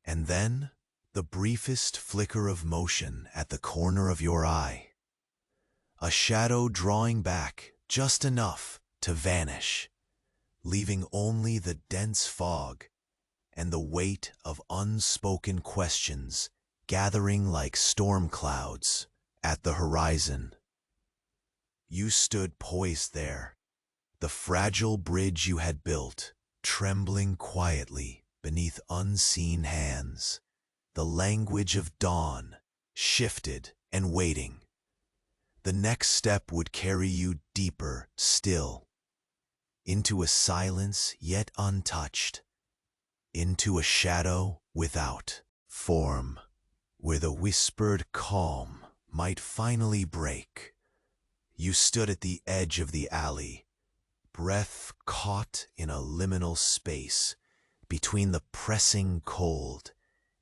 And then, the briefest flicker of motion at the corner of your eye. A shadow drawing back just enough to vanish, leaving only the dense fog and the weight of unspoken questions gathering like storm clouds at the horizon. You stood poised there, the fragile bridge you had built, trembling quietly beneath unseen hands. The language of dawn shifted and waiting. The next step would carry you deeper still, into a silence yet untouched, into a shadow without form, where the whispered calm might finally break. You stood at the edge of the alley, breath caught in a liminal space between the pressing cold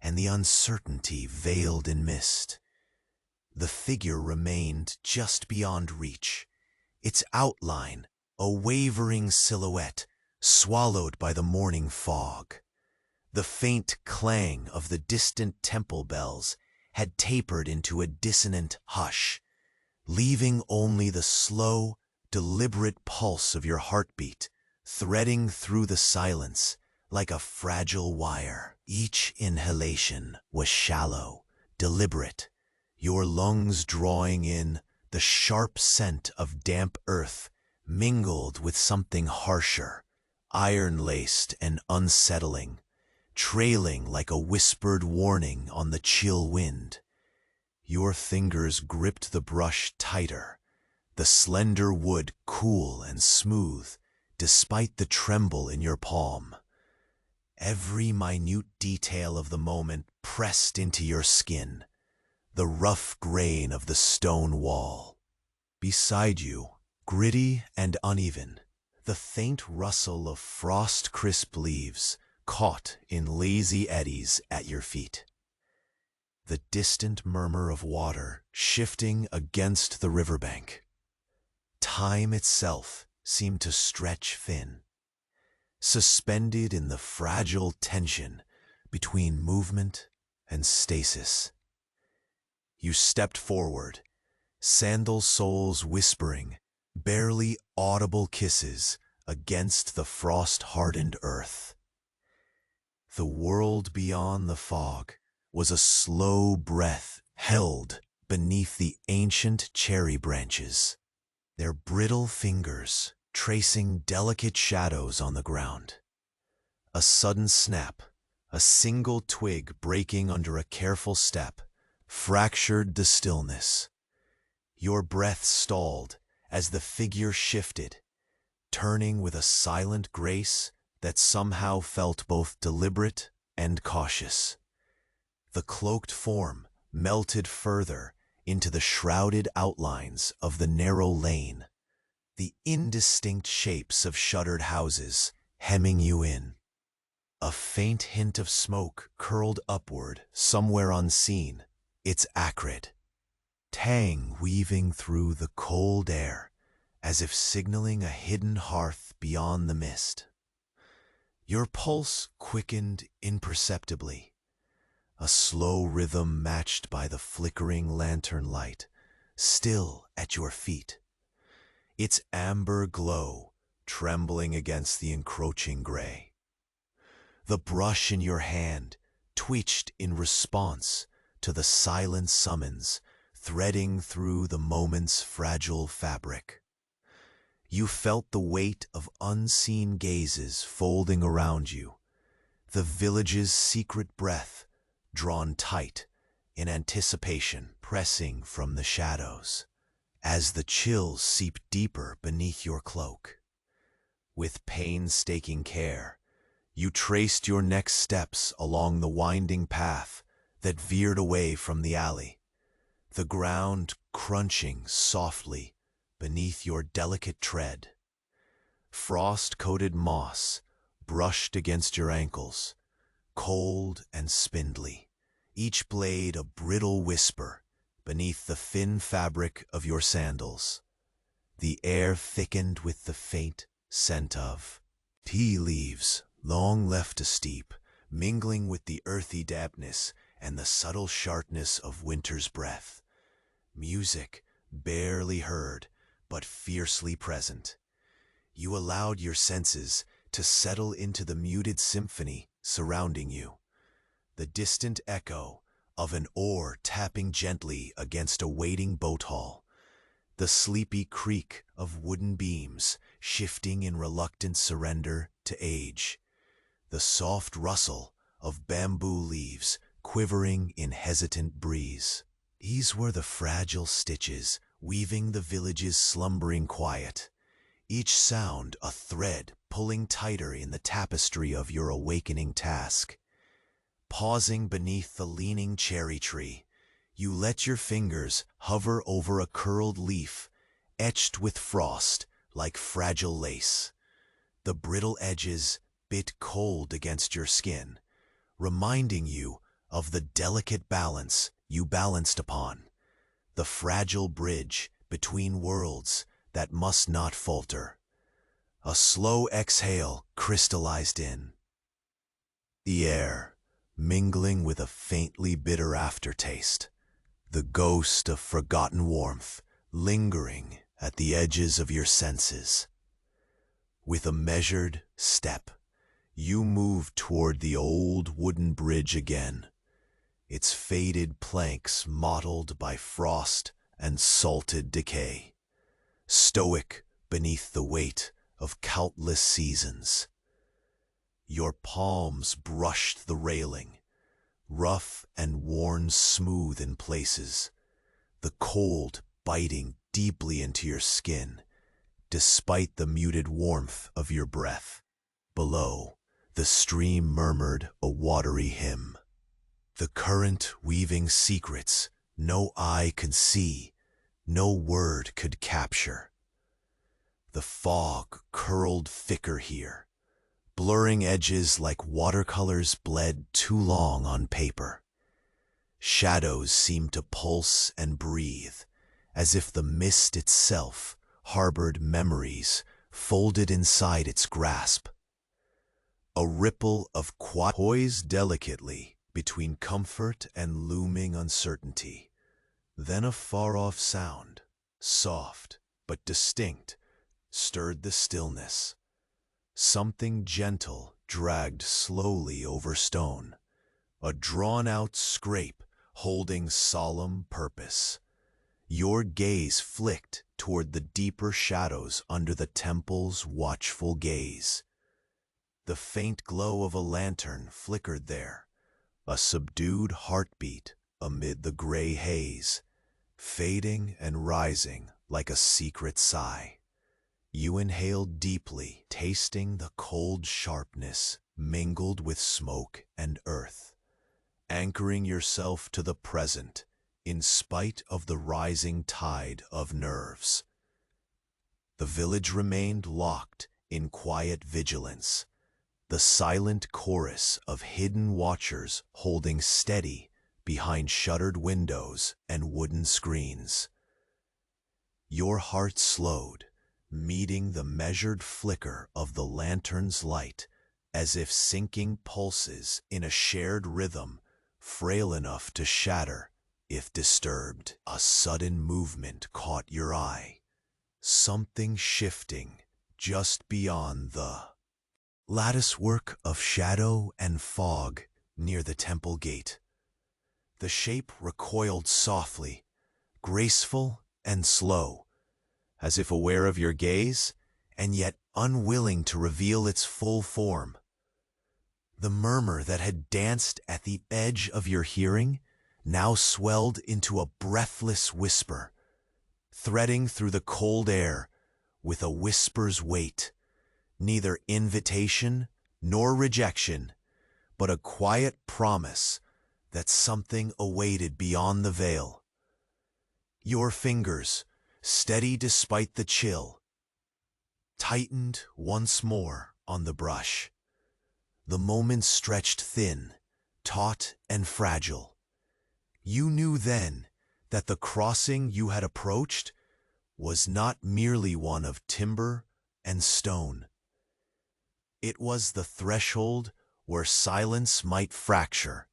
and the uncertainty veiled in mist. The figure remained just beyond reach, its outline a wavering silhouette swallowed by the morning fog. The faint clang of the distant temple bells had tapered into a dissonant hush, leaving only the slow, deliberate pulse of your heartbeat threading through the silence like a fragile wire. Each inhalation was shallow, deliberate, your lungs drawing in the sharp scent of damp earth mingled with something harsher, iron-laced and unsettling, trailing like a whispered warning on the chill wind. Your fingers gripped the brush tighter, the slender wood cool and smooth, despite the tremble in your palm. Every minute detail of the moment pressed into your skin, the rough grain of the stone wall. Beside you, gritty and uneven, the faint rustle of frost-crisp leaves caught in lazy eddies at your feet. The distant murmur of water shifting against the riverbank. Time itself seemed to stretch thin, suspended in the fragile tension between movement and stasis. You stepped forward, sandal soles whispering, barely audible kisses against the frost-hardened earth. The world beyond the fog was a slow breath held beneath the ancient cherry branches, their brittle fingers tracing delicate shadows on the ground. A sudden snap, a single twig breaking under a careful step, fractured the stillness. Your breath stalled as the figure shifted, turning with a silent grace that somehow felt both deliberate and cautious. The cloaked form melted further into the shrouded outlines of the narrow lane, the indistinct shapes of shuttered houses hemming you in. A faint hint of smoke curled upward somewhere unseen, its acrid tang weaving through the cold air as if signaling a hidden hearth beyond the mist. Your pulse quickened imperceptibly, a slow rhythm matched by the flickering lantern light still at your feet, its amber glow trembling against the encroaching gray. The brush in your hand twitched in response to the silent summons threading through the moment's fragile fabric. You felt the weight of unseen gazes folding around you, the village's secret breath drawn tight in anticipation pressing from the shadows, as the chills seeped deeper beneath your cloak. With painstaking care, you traced your next steps along the winding path that veered away from the alley, the ground crunching softly beneath your delicate tread. Frost-coated moss brushed against your ankles, cold and spindly, each blade a brittle whisper beneath the thin fabric of your sandals. The air thickened with the faint scent of tea leaves long left to steep, mingling with the earthy dampness and the subtle sharpness of winter's breath. Music, barely heard, but fiercely present. You allowed your senses to settle into the muted symphony surrounding you. The distant echo of an oar tapping gently against a waiting boat hull. The sleepy creak of wooden beams shifting in reluctant surrender to age. The soft rustle of bamboo leaves quivering in hesitant breeze. These were the fragile stitches weaving the village's slumbering quiet, each sound a thread pulling tighter in the tapestry of your awakening task. Pausing beneath the leaning cherry tree, you let your fingers hover over a curled leaf, etched with frost like fragile lace. The brittle edges bit cold against your skin, reminding you of the delicate balance you balanced upon, the fragile bridge between worlds that must not falter. A slow exhale crystallized in the air, mingling with a faintly bitter aftertaste, the ghost of forgotten warmth lingering at the edges of your senses. With a measured step, you moved toward the old wooden bridge again, its faded planks mottled by frost and salted decay, stoic beneath the weight of countless seasons. Your palms brushed the railing, rough and worn smooth in places, the cold biting deeply into your skin, despite the muted warmth of your breath. Below, the stream murmured a watery hymn, the current weaving secrets no eye could see, no word could capture. The fog curled thicker here, blurring edges like watercolors bled too long on paper. Shadows seemed to pulse and breathe, as if the mist itself harbored memories folded inside its grasp. A ripple of quiet poised delicately between comfort and looming uncertainty. Then a far-off sound, soft but distinct, stirred the stillness. Something gentle dragged slowly over stone, a drawn-out scrape holding solemn purpose. Your gaze flicked toward the deeper shadows under the temple's watchful gaze. The faint glow of a lantern flickered there, a subdued heartbeat amid the gray haze, fading and rising like a secret sigh. You inhaled deeply, tasting the cold sharpness mingled with smoke and earth, anchoring yourself to the present in spite of the rising tide of nerves. The village remained locked in quiet vigilance, the silent chorus of hidden watchers holding steady behind shuttered windows and wooden screens. Your heart slowed, meeting the measured flicker of the lantern's light, as if sinking pulses in a shared rhythm, frail enough to shatter if disturbed. A sudden movement caught your eye, something shifting just beyond the latticework of shadow and fog near the temple gate. The shape recoiled softly, graceful and slow, as if aware of your gaze, and yet unwilling to reveal its full form. The murmur that had danced at the edge of your hearing now swelled into a breathless whisper, threading through the cold air with a whisper's weight, neither invitation nor rejection, but a quiet promise that something awaited beyond the veil. Your fingers, steady despite the chill, tightened once more on the brush. The moment stretched thin, taut and fragile. You knew then that the crossing you had approached was not merely one of timber and stone. It was the threshold where silence might fracture,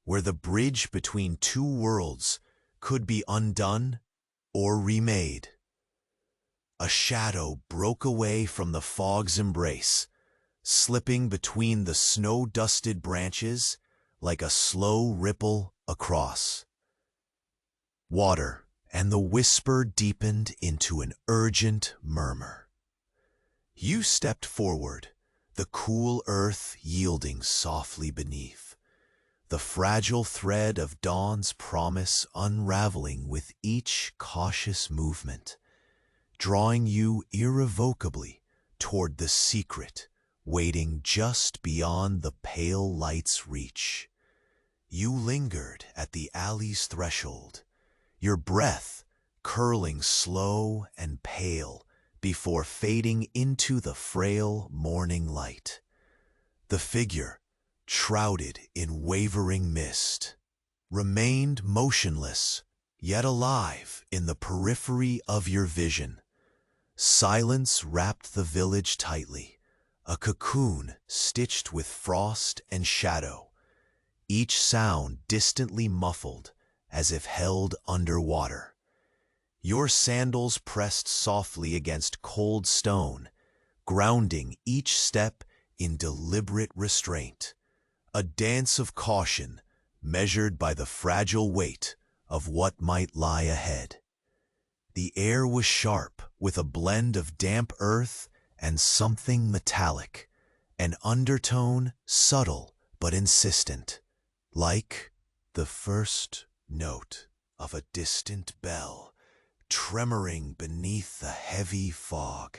where the bridge between two worlds could be undone or remade. A shadow broke away from the fog's embrace, slipping between the snow-dusted branches like a slow ripple across water, and the whisper deepened into an urgent murmur. You stepped forward, the cool earth yielding softly beneath, the fragile thread of dawn's promise unraveling with each cautious movement, drawing you irrevocably toward the secret waiting just beyond the pale light's reach. You lingered at the alley's threshold, your breath curling slow and pale before fading into the frail morning light. The figure, shrouded in wavering mist, remained motionless, yet alive in the periphery of your vision. Silence wrapped the village tightly, a cocoon stitched with frost and shadow, each sound distantly muffled as if held underwater. Your sandals pressed softly against cold stone, grounding each step in deliberate restraint, a dance of caution measured by the fragile weight of what might lie ahead. The air was sharp with a blend of damp earth and something metallic, an undertone subtle but insistent, like the first note of a distant bell tremoring beneath the heavy fog.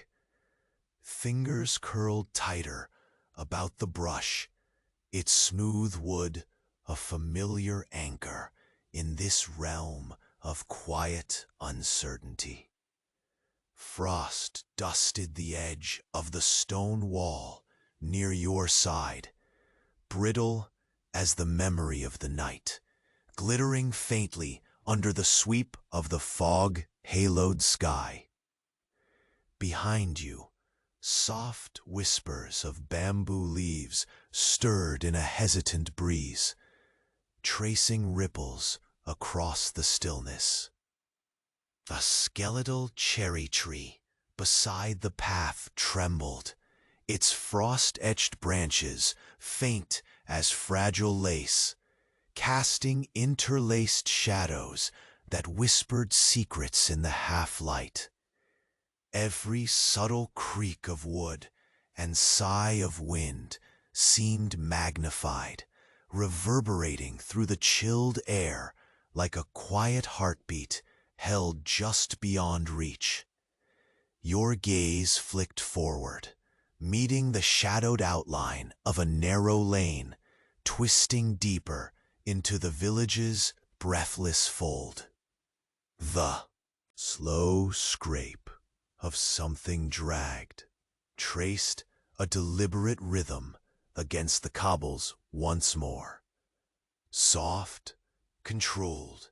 Fingers curled tighter about the brush, its smooth wood a familiar anchor in this realm of quiet uncertainty. Frost dusted the edge of the stone wall near your side, brittle as the memory of the night, glittering faintly under the sweep of the fog-haloed sky. Behind you, soft whispers of bamboo leaves stirred in a hesitant breeze, tracing ripples across the stillness. A skeletal cherry tree beside the path trembled, its frost-etched branches faint as fragile lace, casting interlaced shadows that whispered secrets in the half-light. Every subtle creak of wood and sigh of wind seemed magnified, reverberating through the chilled air like a quiet heartbeat held just beyond reach. Your gaze flicked forward, meeting the shadowed outline of a narrow lane, twisting deeper into the village's breathless fold. The slow scrape of something dragged traced a deliberate rhythm against the cobbles once more. Soft, controlled,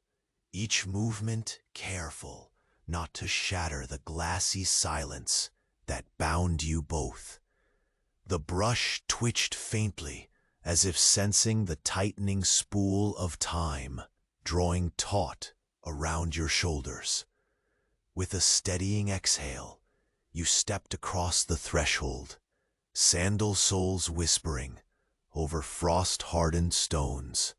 each movement careful not to shatter the glassy silence that bound you both. The brush twitched faintly as if sensing the tightening spool of time drawing taut around your shoulders. With a steadying exhale, you stepped across the threshold, sandal soles whispering over frost-hardened stones.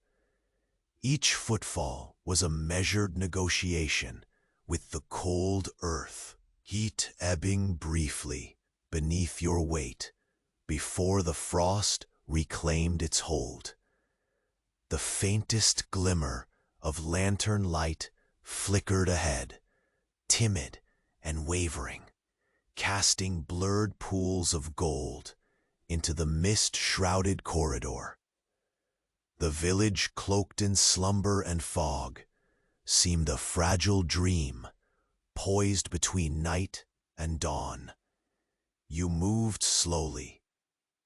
Each footfall was a measured negotiation with the cold earth, heat ebbing briefly beneath your weight before the frost reclaimed its hold. The faintest glimmer of lantern light flickered ahead, timid and wavering, casting blurred pools of gold into the mist-shrouded corridor. The village, cloaked in slumber and fog, seemed a fragile dream, poised between night and dawn. You moved slowly,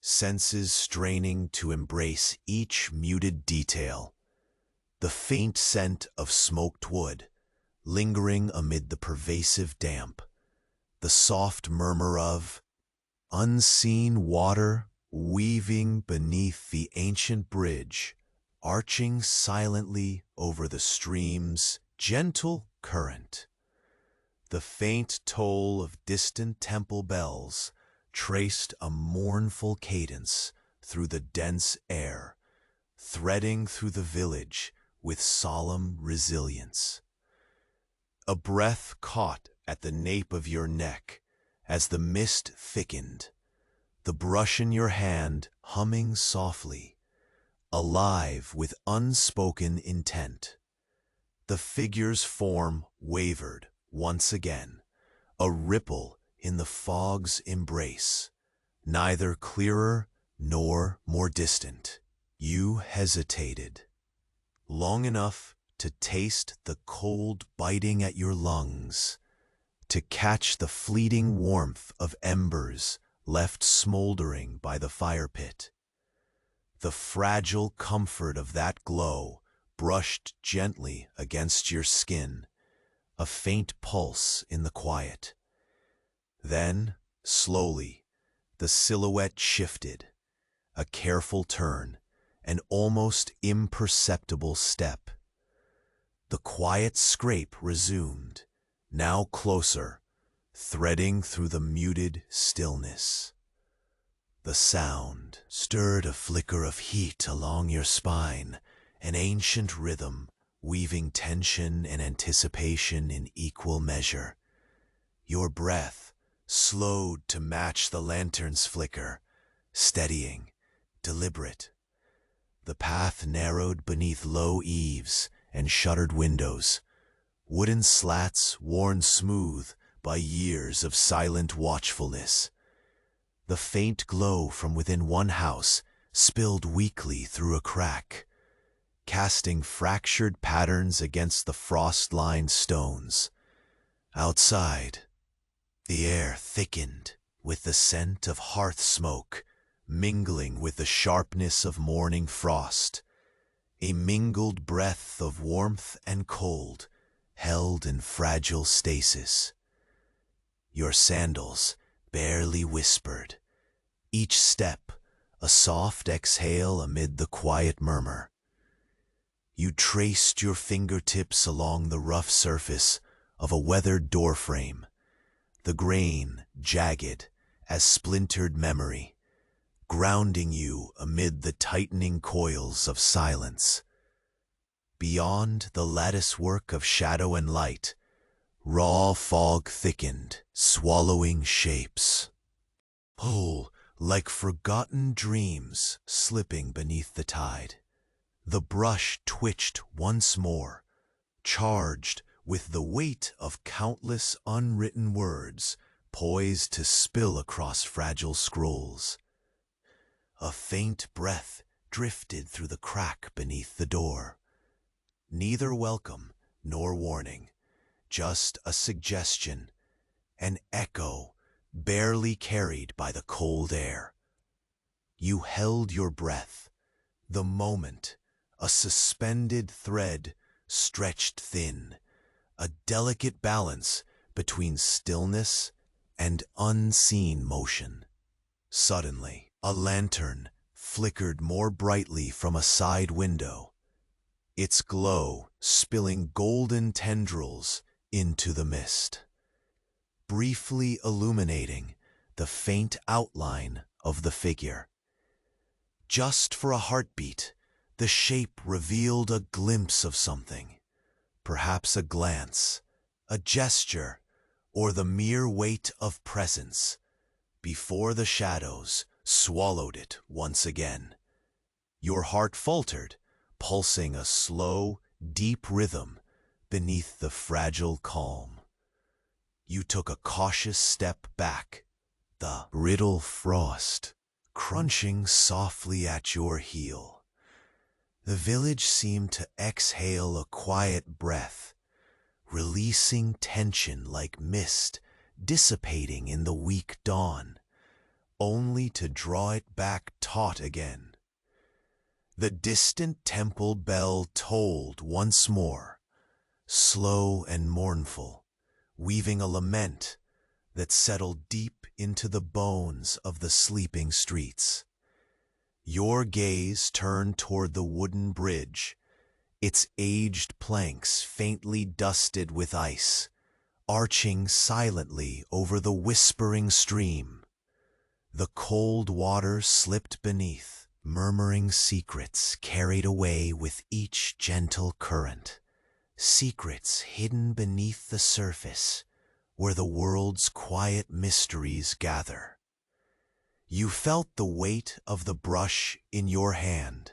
senses straining to embrace each muted detail, the faint scent of smoked wood lingering amid the pervasive damp, the soft murmur of Unseen water weaving beneath the ancient bridge, arching silently over the stream's gentle current. The faint toll of distant temple bells traced a mournful cadence through the dense air, threading through the village with solemn resilience. A breath caught at the nape of your neck as the mist thickened, the brush in your hand humming softly, alive with unspoken intent. The figure's form wavered once again, a ripple in the fog's embrace, neither clearer nor more distant. You hesitated, long enough to taste the cold biting at your lungs, to catch the fleeting warmth of embers left smoldering by the fire pit. The fragile comfort of that glow brushed gently against your skin, a faint pulse in the quiet. Then, slowly, the silhouette shifted, a careful turn, an almost imperceptible step. The quiet scrape resumed, now closer, threading through the muted stillness. The sound stirred a flicker of heat along your spine, an ancient rhythm, weaving tension and anticipation in equal measure. Your breath slowed to match the lantern's flicker, steadying, deliberate. The path narrowed beneath low eaves and shuttered windows, wooden slats worn smooth by years of silent watchfulness. The faint glow from within one house spilled weakly through a crack, casting fractured patterns against the frost-lined stones. Outside, the air thickened with the scent of hearth smoke, mingling with the sharpness of morning frost, a mingled breath of warmth and cold, held in fragile stasis. Your sandals barely whispered, each step a soft exhale amid the quiet murmur. You traced your fingertips along the rough surface of a weathered doorframe, the grain jagged as splintered memory, grounding you amid the tightening coils of silence. Beyond the latticework of shadow and light, raw fog thickened, swallowing shapes. Whole, like forgotten dreams slipping beneath the tide. The brush twitched once more, charged with the weight of countless unwritten words poised to spill across fragile scrolls. A faint breath drifted through the crack beneath the door. Neither welcome nor warning, just a suggestion, an echo barely carried by the cold air. You held your breath, the moment, a suspended thread stretched thin, a delicate balance between stillness and unseen motion. Suddenly, a lantern flickered more brightly from a side window, its glow spilling golden tendrils into the mist, briefly illuminating the faint outline of the figure. Just for a heartbeat, the shape revealed a glimpse of something, perhaps a glance, a gesture, or the mere weight of presence, before the shadows swallowed it once again. Your heart faltered, pulsing a slow, deep rhythm beneath the fragile calm. You took a cautious step back, the brittle frost crunching softly at your heel. The village seemed to exhale a quiet breath, releasing tension like mist dissipating in the weak dawn, only to draw it back taut again. The distant temple bell tolled once more, slow and mournful, weaving a lament that settled deep into the bones of the sleeping streets. Your gaze turned toward the wooden bridge, its aged planks faintly dusted with ice, arching silently over the whispering stream. The cold water slipped beneath, murmuring secrets carried away with each gentle current. Secrets hidden beneath the surface, where the world's quiet mysteries gather. You felt the weight of the brush in your hand,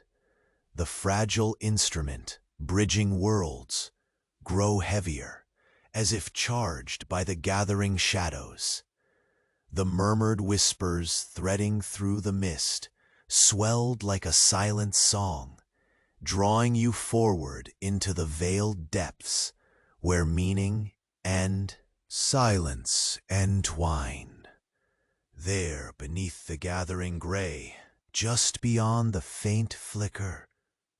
the fragile instrument bridging worlds, grow heavier, as if charged by the gathering shadows. The murmured whispers threading through the mist swelled like a silent song, drawing you forward into the veiled depths where meaning and silence entwine. There, beneath the gathering gray, just beyond the faint flicker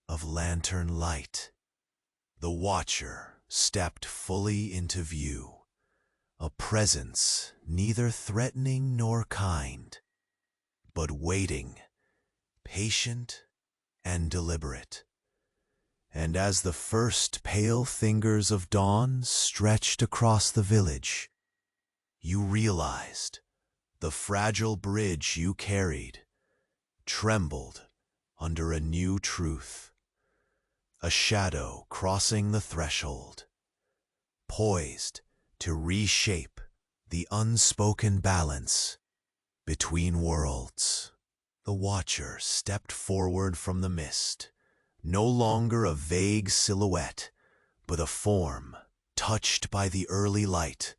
of lantern light, the watcher stepped fully into view, a presence neither threatening nor kind, but waiting, patient and deliberate. And as the first pale fingers of dawn stretched across the village, you realized the fragile bridge you carried trembled under a new truth. A shadow crossing the threshold, poised to reshape the unspoken balance between worlds. The watcher stepped forward from the mist, no longer a vague silhouette, but a form touched by the early light,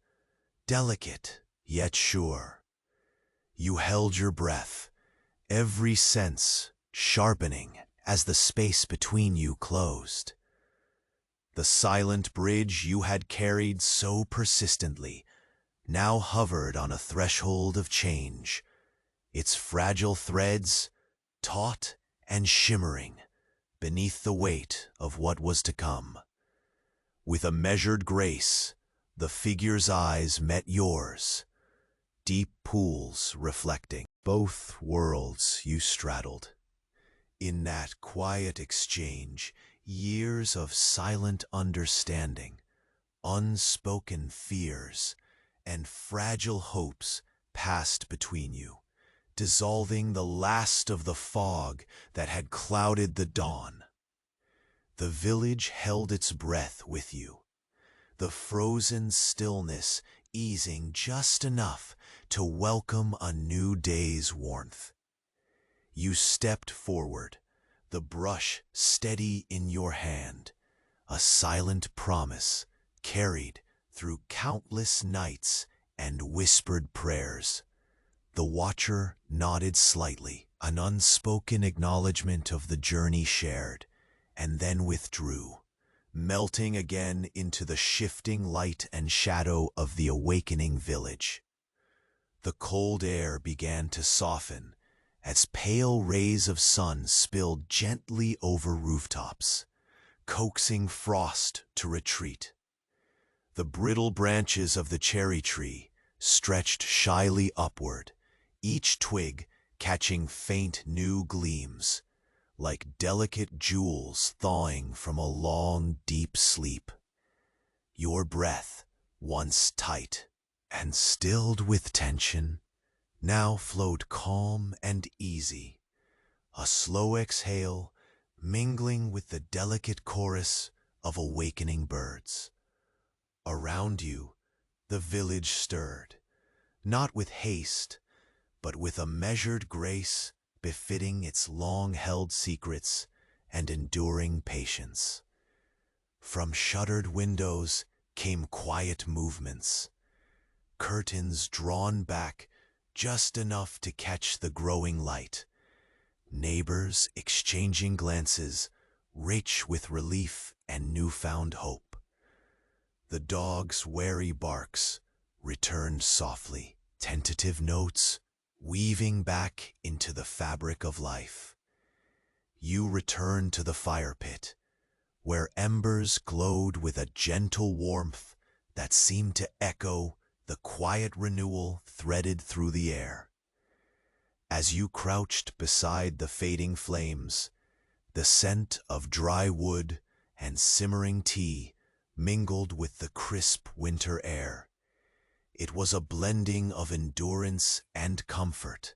delicate yet sure. You held your breath, every sense sharpening as the space between you closed. The silent bridge you had carried so persistently now hovered on a threshold of change, its fragile threads taut and shimmering beneath the weight of what was to come. With a measured grace, the figure's eyes met yours, deep pools reflecting both worlds you straddled. In that quiet exchange, years of silent understanding, unspoken fears, and fragile hopes passed between you, dissolving the last of the fog that had clouded the dawn. The village held its breath with you, the frozen stillness easing just enough to welcome a new day's warmth. You stepped forward, the brush steady in your hand, a silent promise carried through countless nights and whispered prayers. The watcher nodded slightly, an unspoken acknowledgement of the journey shared, and then withdrew, melting again into the shifting light and shadow of the awakening village. The cold air began to soften as pale rays of sun spilled gently over rooftops, coaxing frost to retreat. The brittle branches of the cherry tree stretched shyly upward, each twig catching faint new gleams, like delicate jewels thawing from a long, deep sleep. Your breath, once tight and stilled with tension, now flowed calm and easy, a slow exhale mingling with the delicate chorus of awakening birds. Around you, the village stirred, not with haste, but with a measured grace befitting its long-held secrets and enduring patience. From shuttered windows came quiet movements, curtains drawn back just enough to catch the growing light, neighbors exchanging glances rich with relief and newfound hope. The dog's wary barks returned softly, tentative notes weaving back into the fabric of life. You returned to the fire pit, where embers glowed with a gentle warmth that seemed to echo the quiet renewal threaded through the air. As you crouched beside the fading flames, the scent of dry wood and simmering tea mingled with the crisp winter air. It was a blending of endurance and comfort,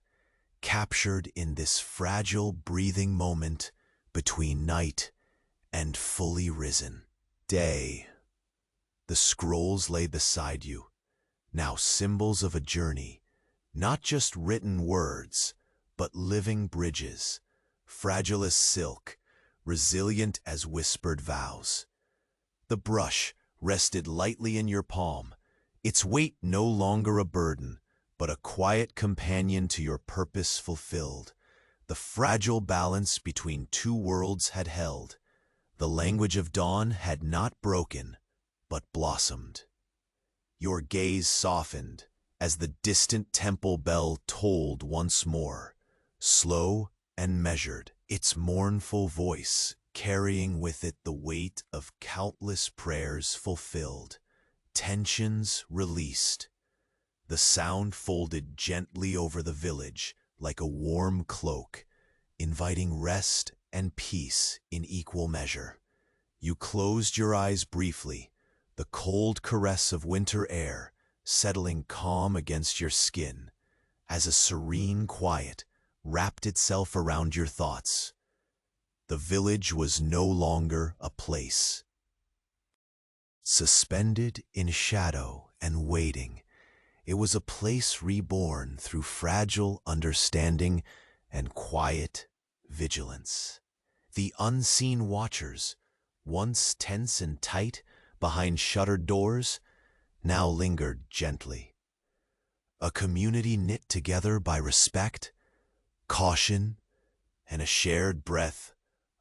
captured in this fragile breathing moment between night and fully risen day. The scrolls lay beside you, now symbols of a journey, not just written words, but living bridges, fragile as silk, resilient as whispered vows. The brush rested lightly in your palm, its weight no longer a burden, but a quiet companion to your purpose fulfilled. The fragile balance between two worlds had held. The language of dawn had not broken, but blossomed. Your gaze softened as the distant temple bell tolled once more, slow and measured, its mournful voice carrying with it the weight of countless prayers fulfilled, tensions released. The sound folded gently over the village like a warm cloak, inviting rest and peace in equal measure. You closed your eyes briefly, the cold caress of winter air settling calm against your skin, as a serene quiet wrapped itself around your thoughts. The village was no longer a place. Suspended in shadow and waiting, it was a place reborn through fragile understanding and quiet vigilance. The unseen watchers, once tense and tight behind shuttered doors, now lingered gently. A community knit together by respect, caution, and a shared breath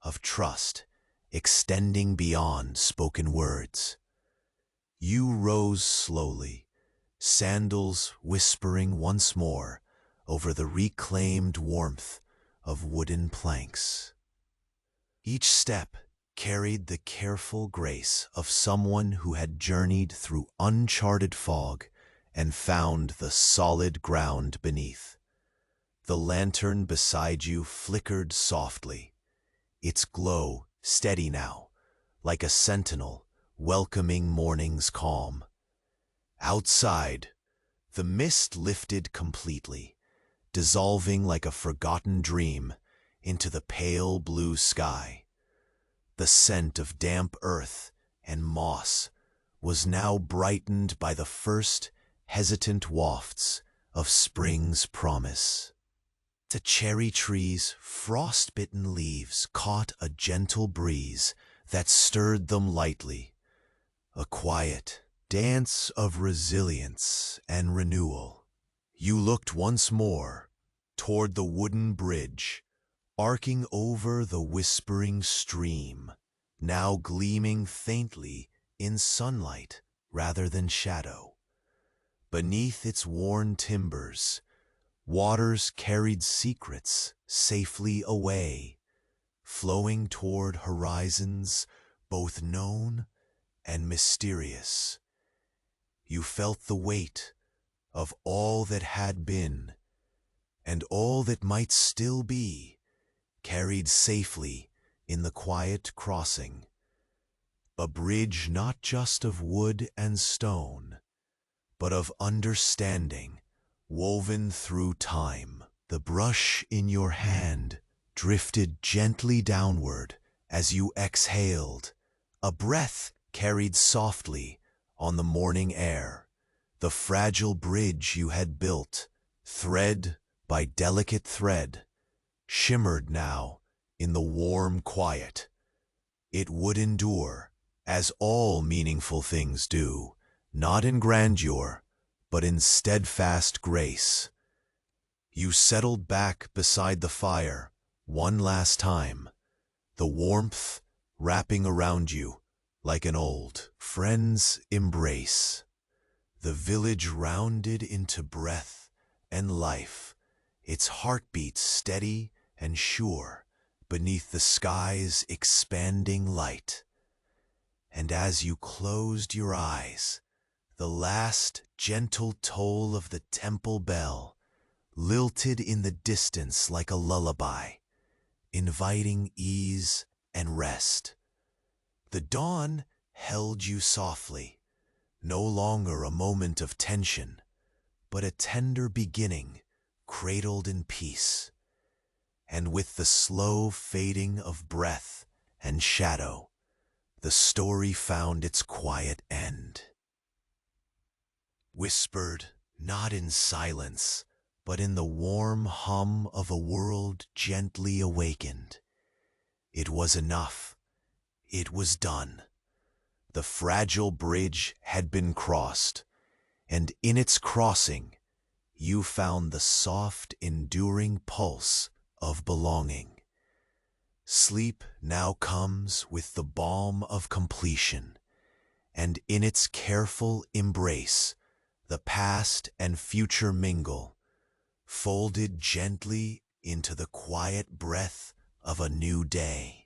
of trust extending beyond spoken words. You rose slowly, sandals whispering once more over the reclaimed warmth of wooden planks. Each step carried the careful grace of someone who had journeyed through uncharted fog and found the solid ground beneath. The lantern beside you flickered softly, its glow steady now, like a sentinel welcoming morning's calm. Outside, the mist lifted completely, dissolving like a forgotten dream into the pale blue sky. The scent of damp earth and moss was now brightened by the first hesitant wafts of spring's promise. The cherry trees' frost-bitten leaves caught a gentle breeze that stirred them lightly, a quiet dance of resilience and renewal. You looked once more toward the wooden bridge, arcing over the whispering stream, now gleaming faintly in sunlight rather than shadow. Beneath its worn timbers, waters carried secrets safely away, flowing toward horizons both known and mysterious. You felt the weight of all that had been and all that might still be, carried safely in the quiet crossing. A bridge not just of wood and stone, but of understanding woven through time. The brush in your hand drifted gently downward as you exhaled, a breath carried softly on the morning air. The fragile bridge you had built, thread by delicate thread, shimmered now in the warm quiet. It would endure, as all meaningful things do, not in grandeur, but in steadfast grace. You settled back beside the fire one last time, the warmth wrapping around you like an old friend's embrace. The village rounded into breath and life, its heartbeat steady and sure beneath the sky's expanding light. And as you closed your eyes, The last gentle toll of the temple bell lilted in the distance like a lullaby, inviting ease and rest. The dawn held you softly, no longer a moment of tension, but a tender beginning cradled in peace. And with the slow fading of breath and shadow, the story found its quiet end. Whispered not in silence, but in the warm hum of a world gently awakened. It was enough. It was done. The fragile bridge had been crossed, and in its crossing, you found the soft, enduring pulse of belonging. Sleep now comes with the balm of completion, and in its careful embrace, the past and future mingle, folded gently into the quiet breath of a new day.